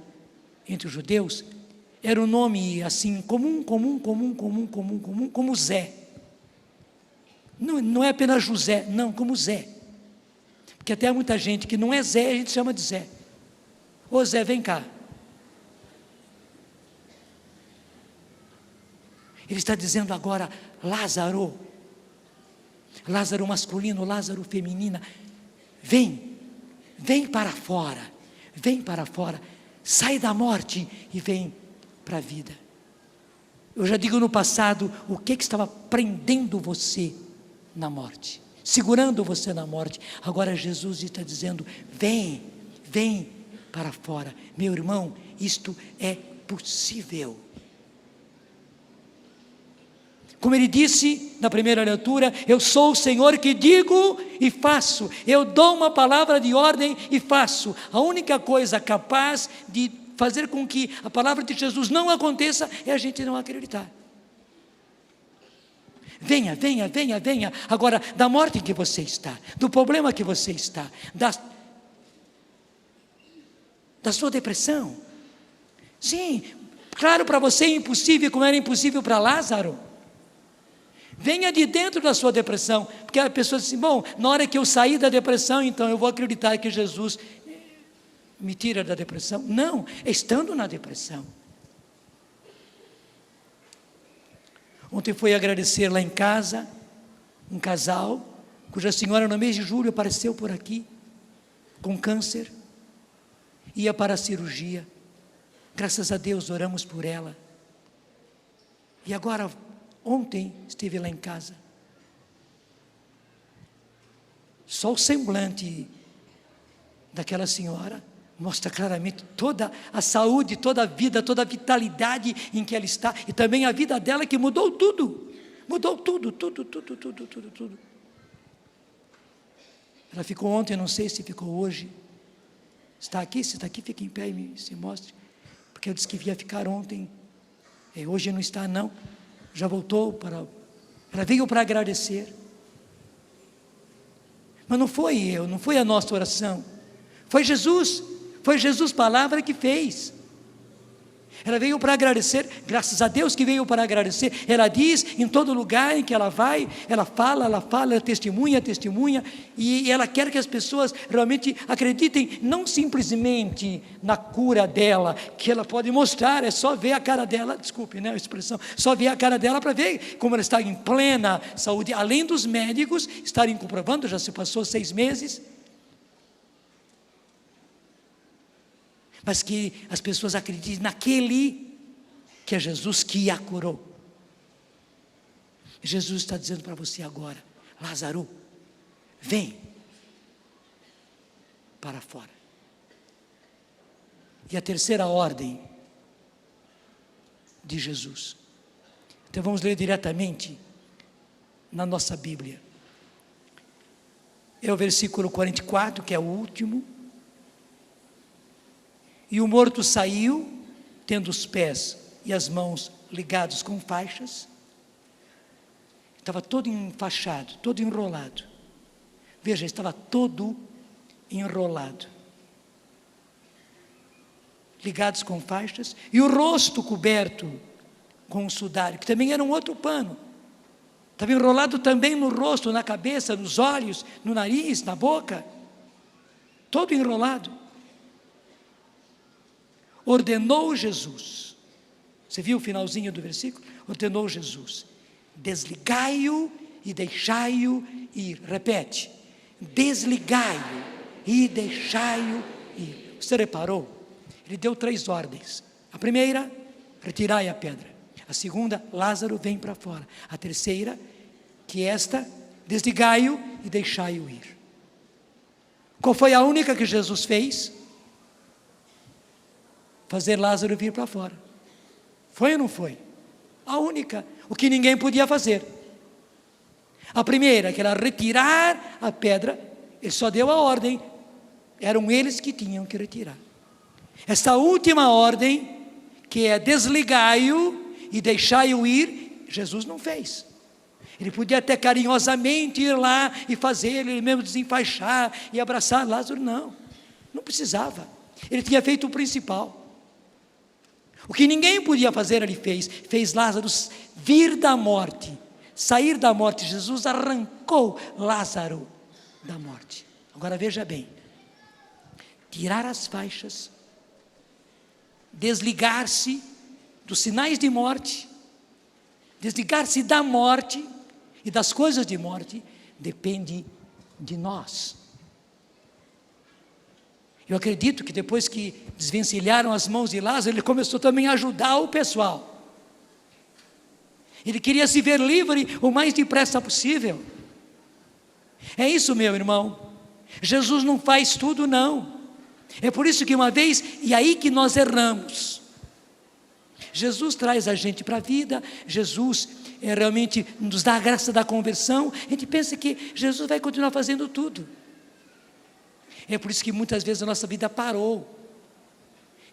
Speaker 1: entre os judeus, era um nome assim, comum, como Zé. Não é apenas José, não, como Zé. Porque até há muita gente que não é Zé, a gente chama de Zé. Ô Zé, vem cá. Ele está dizendo agora, Lázaro, Lázaro masculino, Lázaro feminina, vem para fora, sai da morte e vem para a vida. Eu já digo no passado, o que estava prendendo você na morte, segurando você na morte. Agora Jesus está dizendo, vem para fora. Meu irmão, isto é possível. Como ele disse na primeira leitura, eu sou o Senhor que digo e faço. Eu dou uma palavra de ordem e faço. A única coisa capaz de fazer com que a palavra de Jesus não aconteça é a gente não acreditar. Venha. Agora, da morte em que você está, do problema que você está, da sua depressão. Sim, claro, para você é impossível, como era impossível para Lázaro. Venha de dentro da sua depressão, porque a pessoa diz assim, bom, na hora que eu sair da depressão, então eu vou acreditar que Jesus me tira da depressão. Não, estando na depressão. Ontem fui agradecer lá em casa, um casal, cuja senhora no mês de julho apareceu por aqui, com câncer, ia para a cirurgia. Graças a Deus oramos por ela. E agora, ontem estive lá em casa. Só o semblante daquela senhora mostra claramente toda a saúde, toda a vida, toda a vitalidade em que ela está, e também a vida dela que mudou tudo. Mudou tudo. Ela ficou ontem, não sei se ficou hoje. Está aqui? Se está aqui, fique em pé e se mostre. Porque eu disse que ia ficar ontem. Hoje não está, não. Já voltou ela veio para agradecer. Mas não foi a nossa oração. Foi Jesus palavra que fez. Ela veio para agradecer, graças a Deus que veio para agradecer. Ela diz em todo lugar em que ela vai, ela fala, ela testemunha, e ela quer que as pessoas realmente acreditem, não simplesmente na cura dela, que ela pode mostrar, é só ver a cara dela, desculpe, a expressão, só ver a cara dela para ver como ela está em plena saúde, além dos médicos estarem comprovando, já se passou 6 meses, mas que as pessoas acreditem naquele que é Jesus que a curou. Jesus está dizendo para você agora, Lázaro, vem para fora. E a terceira ordem de Jesus. Então vamos ler diretamente na nossa Bíblia. É o versículo 44, que é o último. E o morto saiu, tendo os pés e as mãos ligados com faixas. Estava todo enfaixado, todo enrolado. Veja, estava todo enrolado. Ligados com faixas, e o rosto coberto com um sudário, que também era um outro pano. Estava enrolado também no rosto, na cabeça, nos olhos, no nariz, na boca. Todo enrolado. Ordenou Jesus. Você viu o finalzinho do versículo? Ordenou Jesus: desligai-o e deixai-o ir. Repete: desligai-o e deixai-o ir. Você reparou? Ele deu 3 ordens. A primeira, retirai a pedra. A segunda, Lázaro vem para fora. A terceira, que esta, desligai-o e deixai-o ir. Qual foi a única que Jesus fez? Fazer Lázaro vir para fora. Foi ou não foi? A única, o que ninguém podia fazer. A primeira, que era retirar a pedra, ele só deu a ordem, eram eles que tinham que retirar. Esta última ordem, que é desligai-o e deixai-o ir, Jesus não fez. Ele podia até carinhosamente ir lá e fazer, ele mesmo desenfaixar e abraçar Lázaro, não precisava. Ele tinha feito o principal. O que ninguém podia fazer, ele fez Lázaro vir da morte, sair da morte. Jesus arrancou Lázaro da morte. Agora veja bem, tirar as faixas, desligar-se dos sinais de morte, desligar-se da morte e das coisas de morte, depende de nós. Eu acredito que depois que desvencilharam as mãos de Lázaro, ele começou também a ajudar o pessoal. Ele queria se ver livre o mais depressa possível. É isso, meu irmão. Jesus não faz tudo, não. É por isso que uma vez, e aí que nós erramos. Jesus traz a gente para a vida, Jesus realmente nos dá a graça da conversão. A gente pensa que Jesus vai continuar fazendo tudo. É por isso que muitas vezes a nossa vida parou.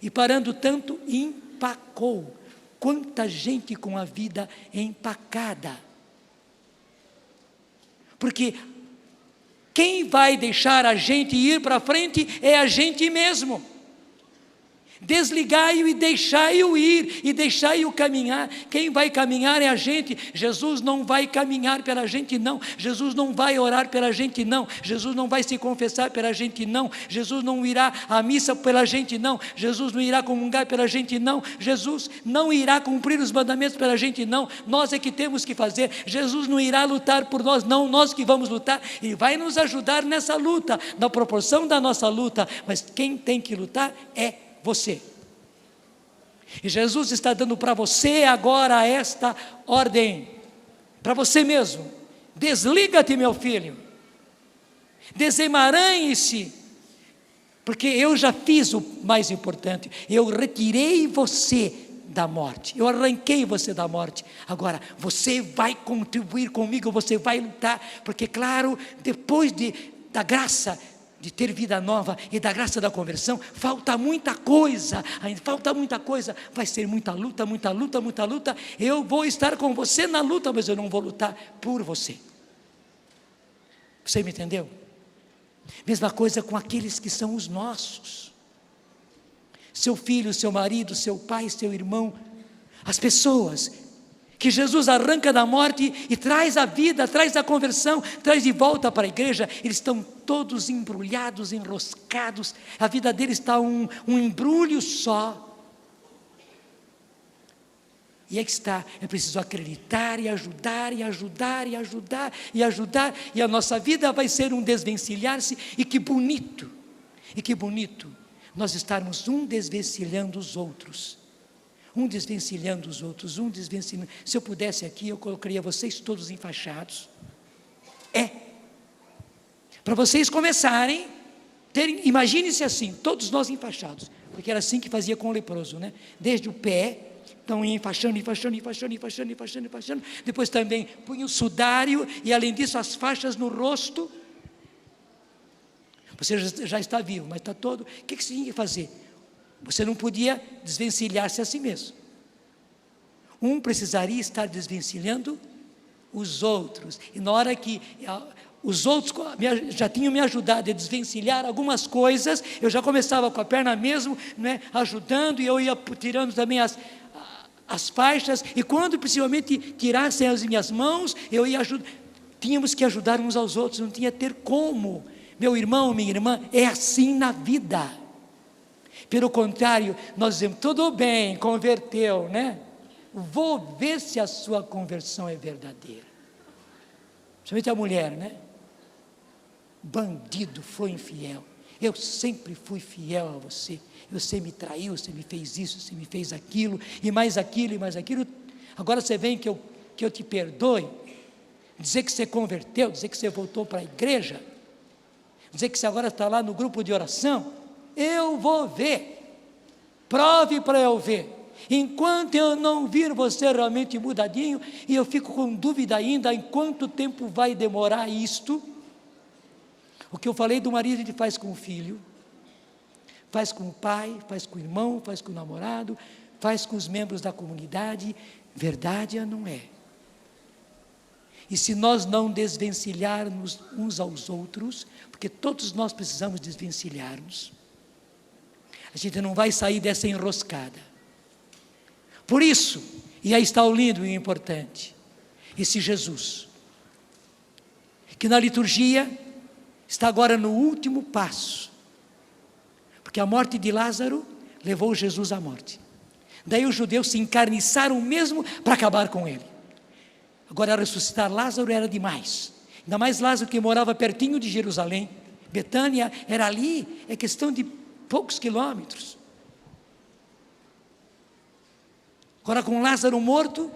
Speaker 1: E parando tanto, empacou. Quanta gente com a vida empacada. Porque quem vai deixar a gente ir para frente é a gente mesmo. Desligai-o e deixai-o ir, e deixai-o caminhar. Quem vai caminhar é a gente. Jesus não vai caminhar pela gente, não. Jesus não vai orar pela gente, não. Jesus não vai se confessar pela gente, não. Jesus não irá à missa pela gente, não. Jesus não irá comungar pela gente, não. Jesus não irá cumprir os mandamentos pela gente, não. Nós é que temos que fazer. Jesus não irá lutar por nós, não. Nós que vamos lutar. Ele vai nos ajudar nessa luta, na proporção da nossa luta. Mas quem tem que lutar é você. E Jesus está dando para você agora esta ordem, para você mesmo: desliga-te, meu filho, desemaranhe-se, porque eu já fiz o mais importante, eu retirei você da morte, eu arranquei você da morte. Agora você vai contribuir comigo, você vai lutar, porque claro, depois da graça de ter vida nova e da graça da conversão, falta muita coisa, ainda falta muita coisa, vai ser muita luta, muita luta, muita luta. Eu vou estar com você na luta, mas eu não vou lutar por você. Você me entendeu? Mesma coisa com aqueles que são os nossos, seu filho, seu marido, seu pai, seu irmão, as pessoas que Jesus arranca da morte e traz a vida, traz a conversão, traz de volta para a igreja. Eles estão todos embrulhados, enroscados, a vida deles está um embrulho só. E é que está, é preciso acreditar e ajudar, e ajudar, e ajudar, e ajudar, e a nossa vida vai ser um desvencilhar-se. E que bonito nós estarmos um desvencilhando os outros. Um desvencilhando os outros, um desvencilhando. Se eu pudesse aqui, eu colocaria vocês todos enfaixados. Para vocês começarem, imagine-se assim, todos nós enfaixados, porque era assim que fazia com o leproso, né? Desde o pé Então ia enfaixando. Depois também punha o sudário e além disso as faixas no rosto. Você já está vivo, mas está todo. O que você tinha que fazer? Você não podia desvencilhar-se a si mesmo. Um precisaria estar desvencilhando os outros. E na hora que os outros já tinham me ajudado a desvencilhar algumas coisas, eu já começava com a perna mesmo, né, ajudando, e eu ia tirando também as faixas, e quando possivelmente tirassem as minhas mãos, eu ia ajudar. Tínhamos que ajudar uns aos outros, não tinha ter como. Meu irmão, minha irmã, é assim na vida. Pelo contrário, nós dizemos, tudo bem, converteu, né? Vou ver se a sua conversão é verdadeira. Principalmente a mulher, né? Bandido, foi infiel. Eu sempre fui fiel a você. Você me traiu, você me fez isso, você me fez aquilo, e mais aquilo, e mais aquilo. Agora você vem que eu te perdoe, dizer que você converteu, dizer que você voltou para a igreja, dizer que você agora está lá no grupo de oração. Eu vou ver, prove para eu ver. Enquanto eu não vir você realmente mudadinho, e eu fico com dúvida ainda em quanto tempo vai demorar isto. O que eu falei do marido, ele faz com o filho, faz com o pai, faz com o irmão, faz com o namorado, faz com os membros da comunidade. Verdade ou não é? E se nós não desvencilharmos uns aos outros, porque todos nós precisamos desvencilhar-nos, a gente não vai sair dessa enroscada. Por isso, e aí está o lindo e o importante, esse Jesus, que na liturgia está agora no último passo, porque a morte de Lázaro levou Jesus à morte. Daí os judeus se encarniçaram mesmo para acabar com ele. Agora ressuscitar Lázaro era demais, ainda mais Lázaro que morava pertinho de Jerusalém. Betânia era ali, é questão de poucos quilômetros. Agora com Lázaro morto,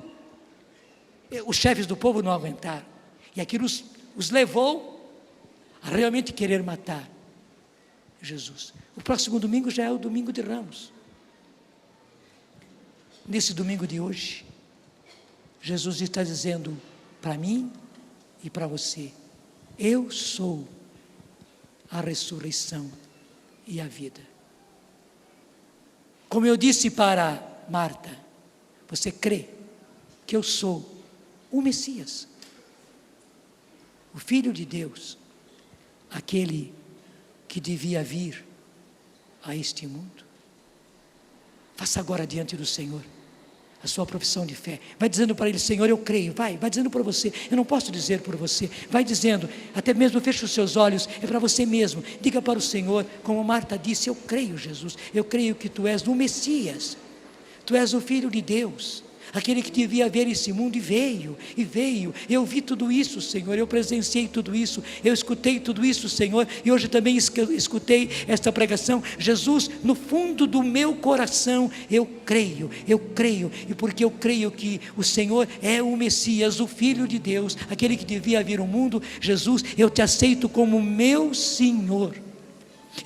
Speaker 1: os chefes do povo não aguentaram, e aquilo os levou a realmente querer matar Jesus. O próximo domingo já é o domingo de Ramos. Nesse domingo de hoje, Jesus está dizendo para mim e para você: eu sou a ressurreição e a vida. Como eu disse para Marta, você crê que eu sou o Messias, o Filho de Deus, aquele que devia vir a este mundo? Faça agora diante do Senhor a sua profissão de fé. Vai dizendo para Ele: Senhor, eu creio. Vai dizendo para você. Eu não posso dizer por você. Vai dizendo, até mesmo feche os seus olhos. É para você mesmo. Diga para o Senhor, como Marta disse: eu creio, Jesus. Eu creio que Tu és o Messias. Tu és o Filho de Deus, aquele que devia ver esse mundo e veio. Eu vi tudo isso, Senhor, eu presenciei tudo isso, eu escutei tudo isso, Senhor, e hoje também escutei esta pregação. Jesus, no fundo do meu coração, eu creio, e porque eu creio que o Senhor é o Messias, o Filho de Deus, aquele que devia vir ao mundo. Jesus, eu Te aceito como meu Senhor,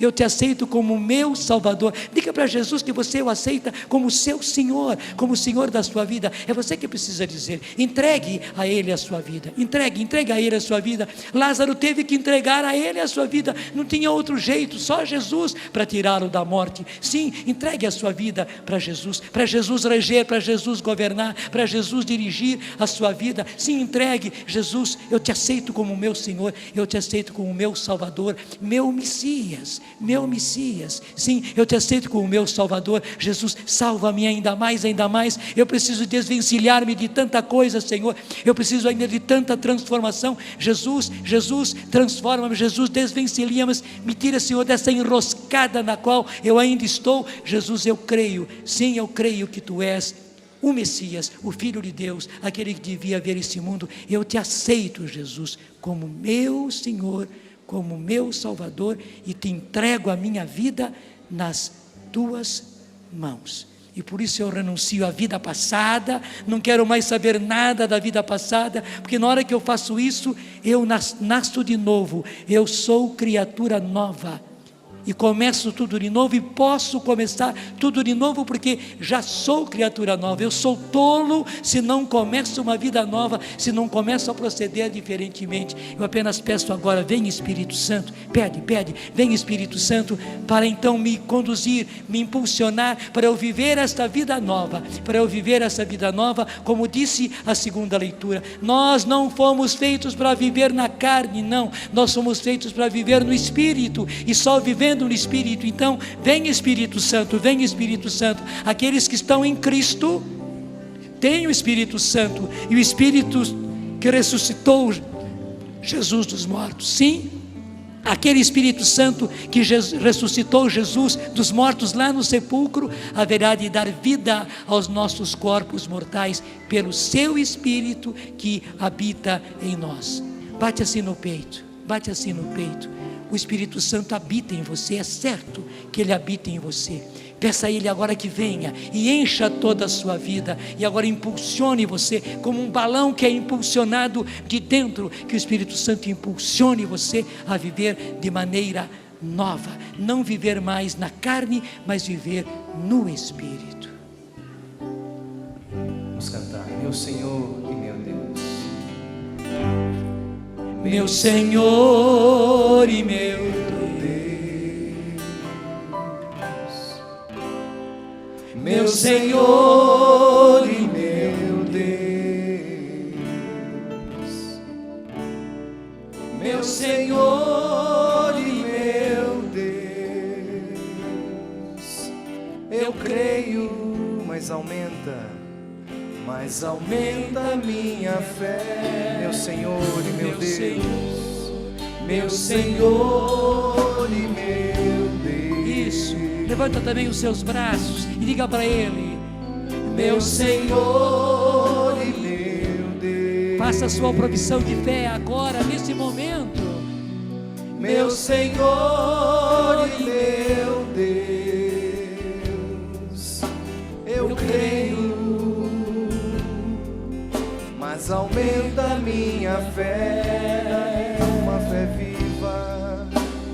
Speaker 1: eu Te aceito como meu Salvador. Diga para Jesus que você o aceita como seu Senhor, como o Senhor da sua vida. É você que precisa dizer. Entregue a Ele a sua vida. Entregue a Ele a sua vida. Lázaro teve que entregar a Ele a sua vida. Não tinha outro jeito, só Jesus para tirá-lo da morte. Sim, entregue a sua vida para Jesus reger, para Jesus governar, para Jesus dirigir a sua vida. Sim, entregue. Jesus, eu Te aceito como meu Senhor, eu Te aceito como meu Salvador, meu Messias. Sim, eu Te aceito como meu Salvador. Jesus, salva-me ainda mais. Eu preciso desvencilhar-me de tanta coisa, Senhor. Eu preciso ainda de tanta transformação. Jesus, transforma-me. Jesus, desvencilha-me. Me tira, Senhor, dessa enroscada na qual eu ainda estou. Jesus, eu creio. Sim, eu creio que Tu és o Messias, o Filho de Deus, aquele que devia ver esse mundo. Eu Te aceito, Jesus, como meu Senhor, como meu Salvador, e Te entrego a minha vida nas Tuas mãos. E por isso eu renuncio à vida passada, não quero mais saber nada da vida passada, porque na hora que eu faço isso, eu nasço de novo, eu sou criatura nova e começo tudo de novo, e posso começar tudo de novo, porque já sou criatura nova. Eu sou tolo se não começo uma vida nova, se não começo a proceder diferentemente. Eu apenas peço agora, vem Espírito Santo, pede, vem Espírito Santo, para então me conduzir, me impulsionar, para eu viver esta vida nova, como disse a segunda leitura. Nós não fomos feitos para viver na carne, não, nós somos feitos para viver no Espírito, e só vivendo no Espírito. Então vem Espírito Santo, aqueles que estão em Cristo têm o Espírito Santo, e o Espírito que ressuscitou Jesus dos mortos, sim, aquele Espírito Santo que ressuscitou Jesus dos mortos lá no sepulcro, haverá de dar vida aos nossos corpos mortais, pelo seu Espírito que habita em nós. Bate assim no peito, o Espírito Santo habita em você, é certo que Ele habita em você. Peça a Ele agora que venha e encha toda a sua vida, e agora impulsione você, como um balão que é impulsionado de dentro, que o Espírito Santo impulsione você a viver de maneira nova, não viver mais na carne, mas viver no Espírito.
Speaker 2: Vamos cantar, meu Senhor e meu Deus.
Speaker 1: Meu Senhor e meu Deus, meu Senhor e meu Deus, meu Senhor e meu Deus,
Speaker 2: Eu creio, mas aumenta a minha fé. Meu Senhor e meu Deus, meu Senhor e meu Deus.
Speaker 1: Isso, levanta também os seus braços e diga para Ele:
Speaker 2: Meu Senhor e meu Deus.
Speaker 1: Faça a sua profissão de fé agora, nesse momento.
Speaker 2: Meu Senhor e meu Deus, eu creio, mas aumenta a minha fé.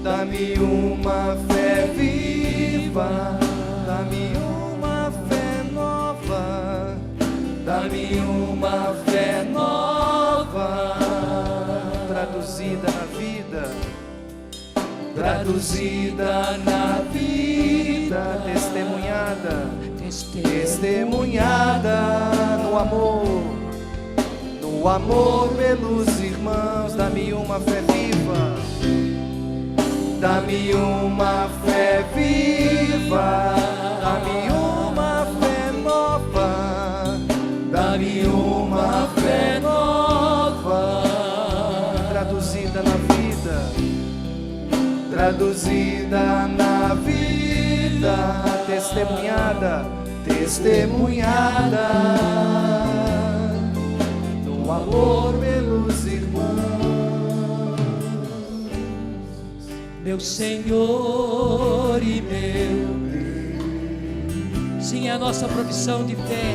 Speaker 2: Dá-me uma fé viva, dá-me uma fé nova, dá-me uma fé nova, traduzida na vida, testemunhada no amor pelos irmãos. Dá-me uma fé viva, dá-me uma fé viva, dá-me uma fé nova, dá-me uma fé nova, traduzida na vida, testemunhada no amor pelos irmãos.
Speaker 1: Meu Senhor e meu Deus, sim, é a nossa profissão de fé.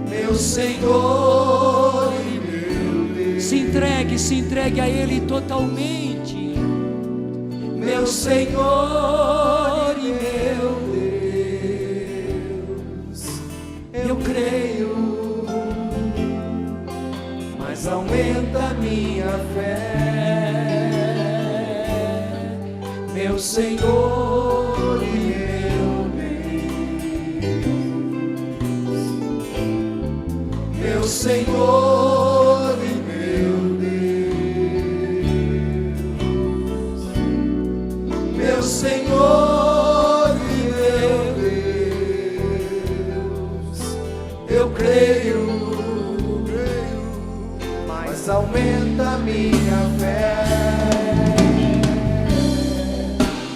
Speaker 2: Meu Senhor e meu Deus,
Speaker 1: se entregue a Ele totalmente.
Speaker 2: Meu Senhor e meu Deus, eu creio, mas aumenta a minha fé. Meu Senhor e meu Deus, meu Senhor e meu Deus, meu Senhor e meu Deus, eu creio, mas aumenta a minha fé.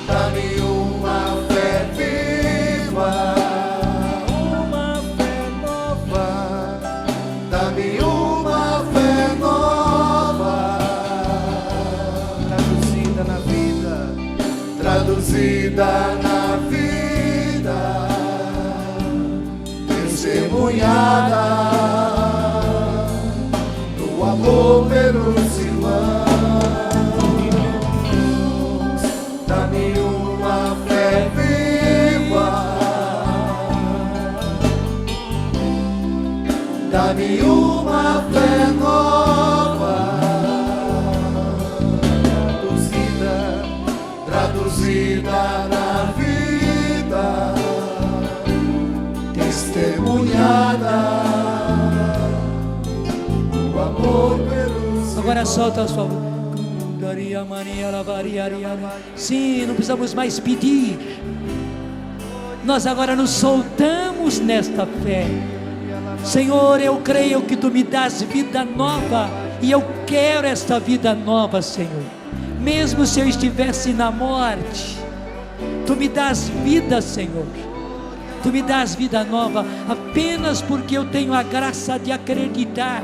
Speaker 2: Dá-me uma fé viva, uma fé nova, dá-me uma fé nova, traduzida na vida, testemunhada do amor pelos irmãos. Dá-me uma dá-me uma fé nova, traduzida na vida, testemunhada do amor pelo
Speaker 1: Agora solta a sua voz. Sim, não precisamos mais pedir. Nós agora nos soltamos nesta fé. Senhor, eu creio que Tu me dás vida nova, e eu quero esta vida nova, Senhor. Mesmo se eu estivesse na morte, Tu me dás vida, Senhor. Tu me dás vida nova, apenas porque eu tenho a graça de acreditar.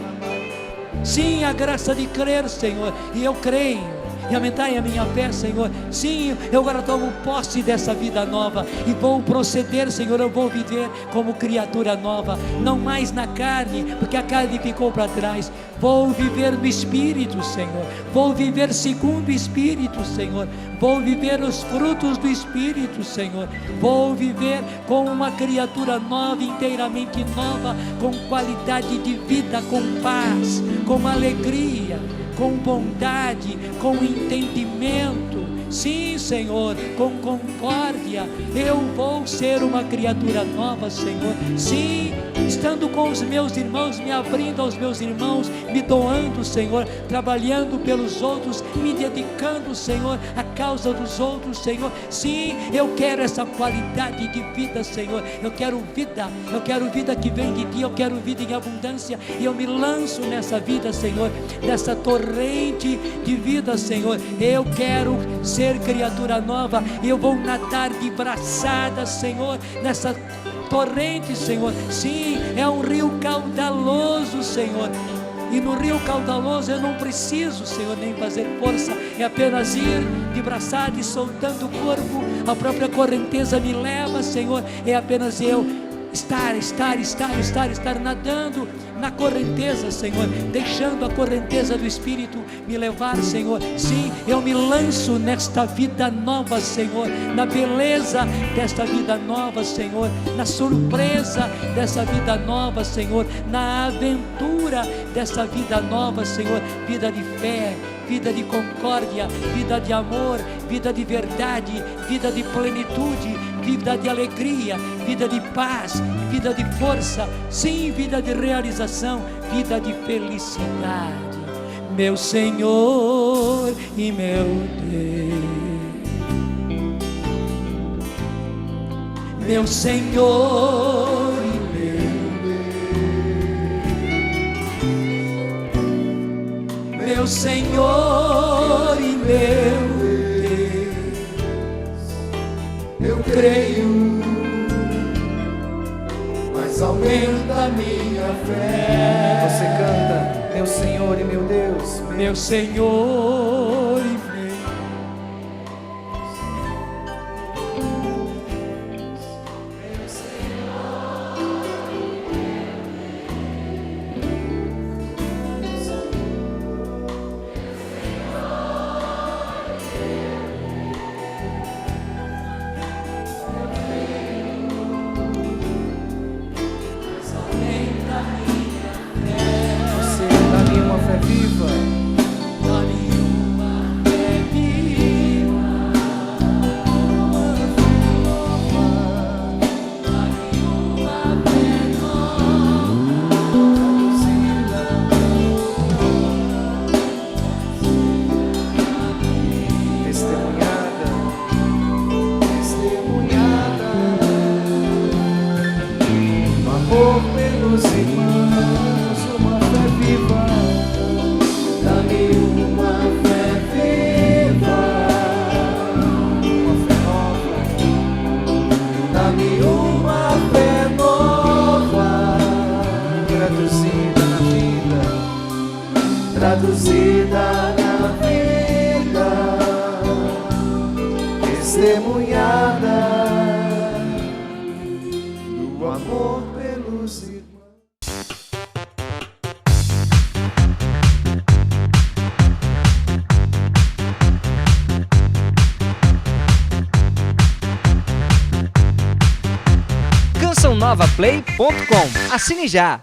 Speaker 1: Sim, a graça de crer, Senhor, e eu creio. E aumentai a minha fé, Senhor. Sim, eu agora tomo posse dessa vida nova e vou proceder, Senhor. Eu vou viver como criatura nova, não mais na carne, porque a carne ficou para trás. Vou viver no Espírito, Senhor. Vou viver segundo o Espírito, Senhor. Vou viver os frutos do Espírito, Senhor. Vou viver como uma criatura nova, inteiramente nova, com qualidade de vida, com paz, com alegria, com bondade, com entendimento. Sim, Senhor, com concórdia. Eu vou ser uma criatura nova, Senhor. Sim, estando com os meus irmãos, me abrindo aos meus irmãos, me doando, Senhor, trabalhando pelos outros, me dedicando, Senhor, à causa dos outros, Senhor. Sim, eu quero essa qualidade de vida, Senhor. Eu quero vida que vem de Ti, eu quero vida em abundância, e eu me lanço nessa vida, Senhor, nessa torrente de vida, Senhor. Eu quero ser criatura nova, e eu vou nadar de braçada, Senhor, nessa torrente, Senhor. Sim, é um rio caudaloso, Senhor, e no rio caudaloso eu não preciso, Senhor, nem fazer força, é apenas ir de braçada e soltando o corpo, a própria correnteza me leva, Senhor. É apenas eu estar nadando na correnteza, Senhor, deixando a correnteza do Espírito me levar, Senhor. Sim, eu me lanço nesta vida nova, Senhor, na beleza desta vida nova, Senhor, na surpresa dessa vida nova, Senhor, na aventura dessa vida nova, Senhor. Vida de fé, vida de concórdia, vida de amor, vida de verdade, vida de plenitude, vida de alegria, vida de paz, vida de força. Sim, vida de realização, vida de felicidade. Meu Senhor e meu Deus, meu Senhor e meu Deus, meu Senhor e meu Deus. Eu creio, mas aumenta a minha fé.
Speaker 2: Você canta, meu Senhor e meu Deus,
Speaker 1: meu Senhor e meu
Speaker 2: pelos irmãos, uma fé viva. Dá-me uma fé viva, uma fé nova. Dá-me uma fé nova, traduzida na vida, traduzida na vida, testemunhada do amor pelos irmãos.
Speaker 3: CançãoNovaPlay.com. Assine já!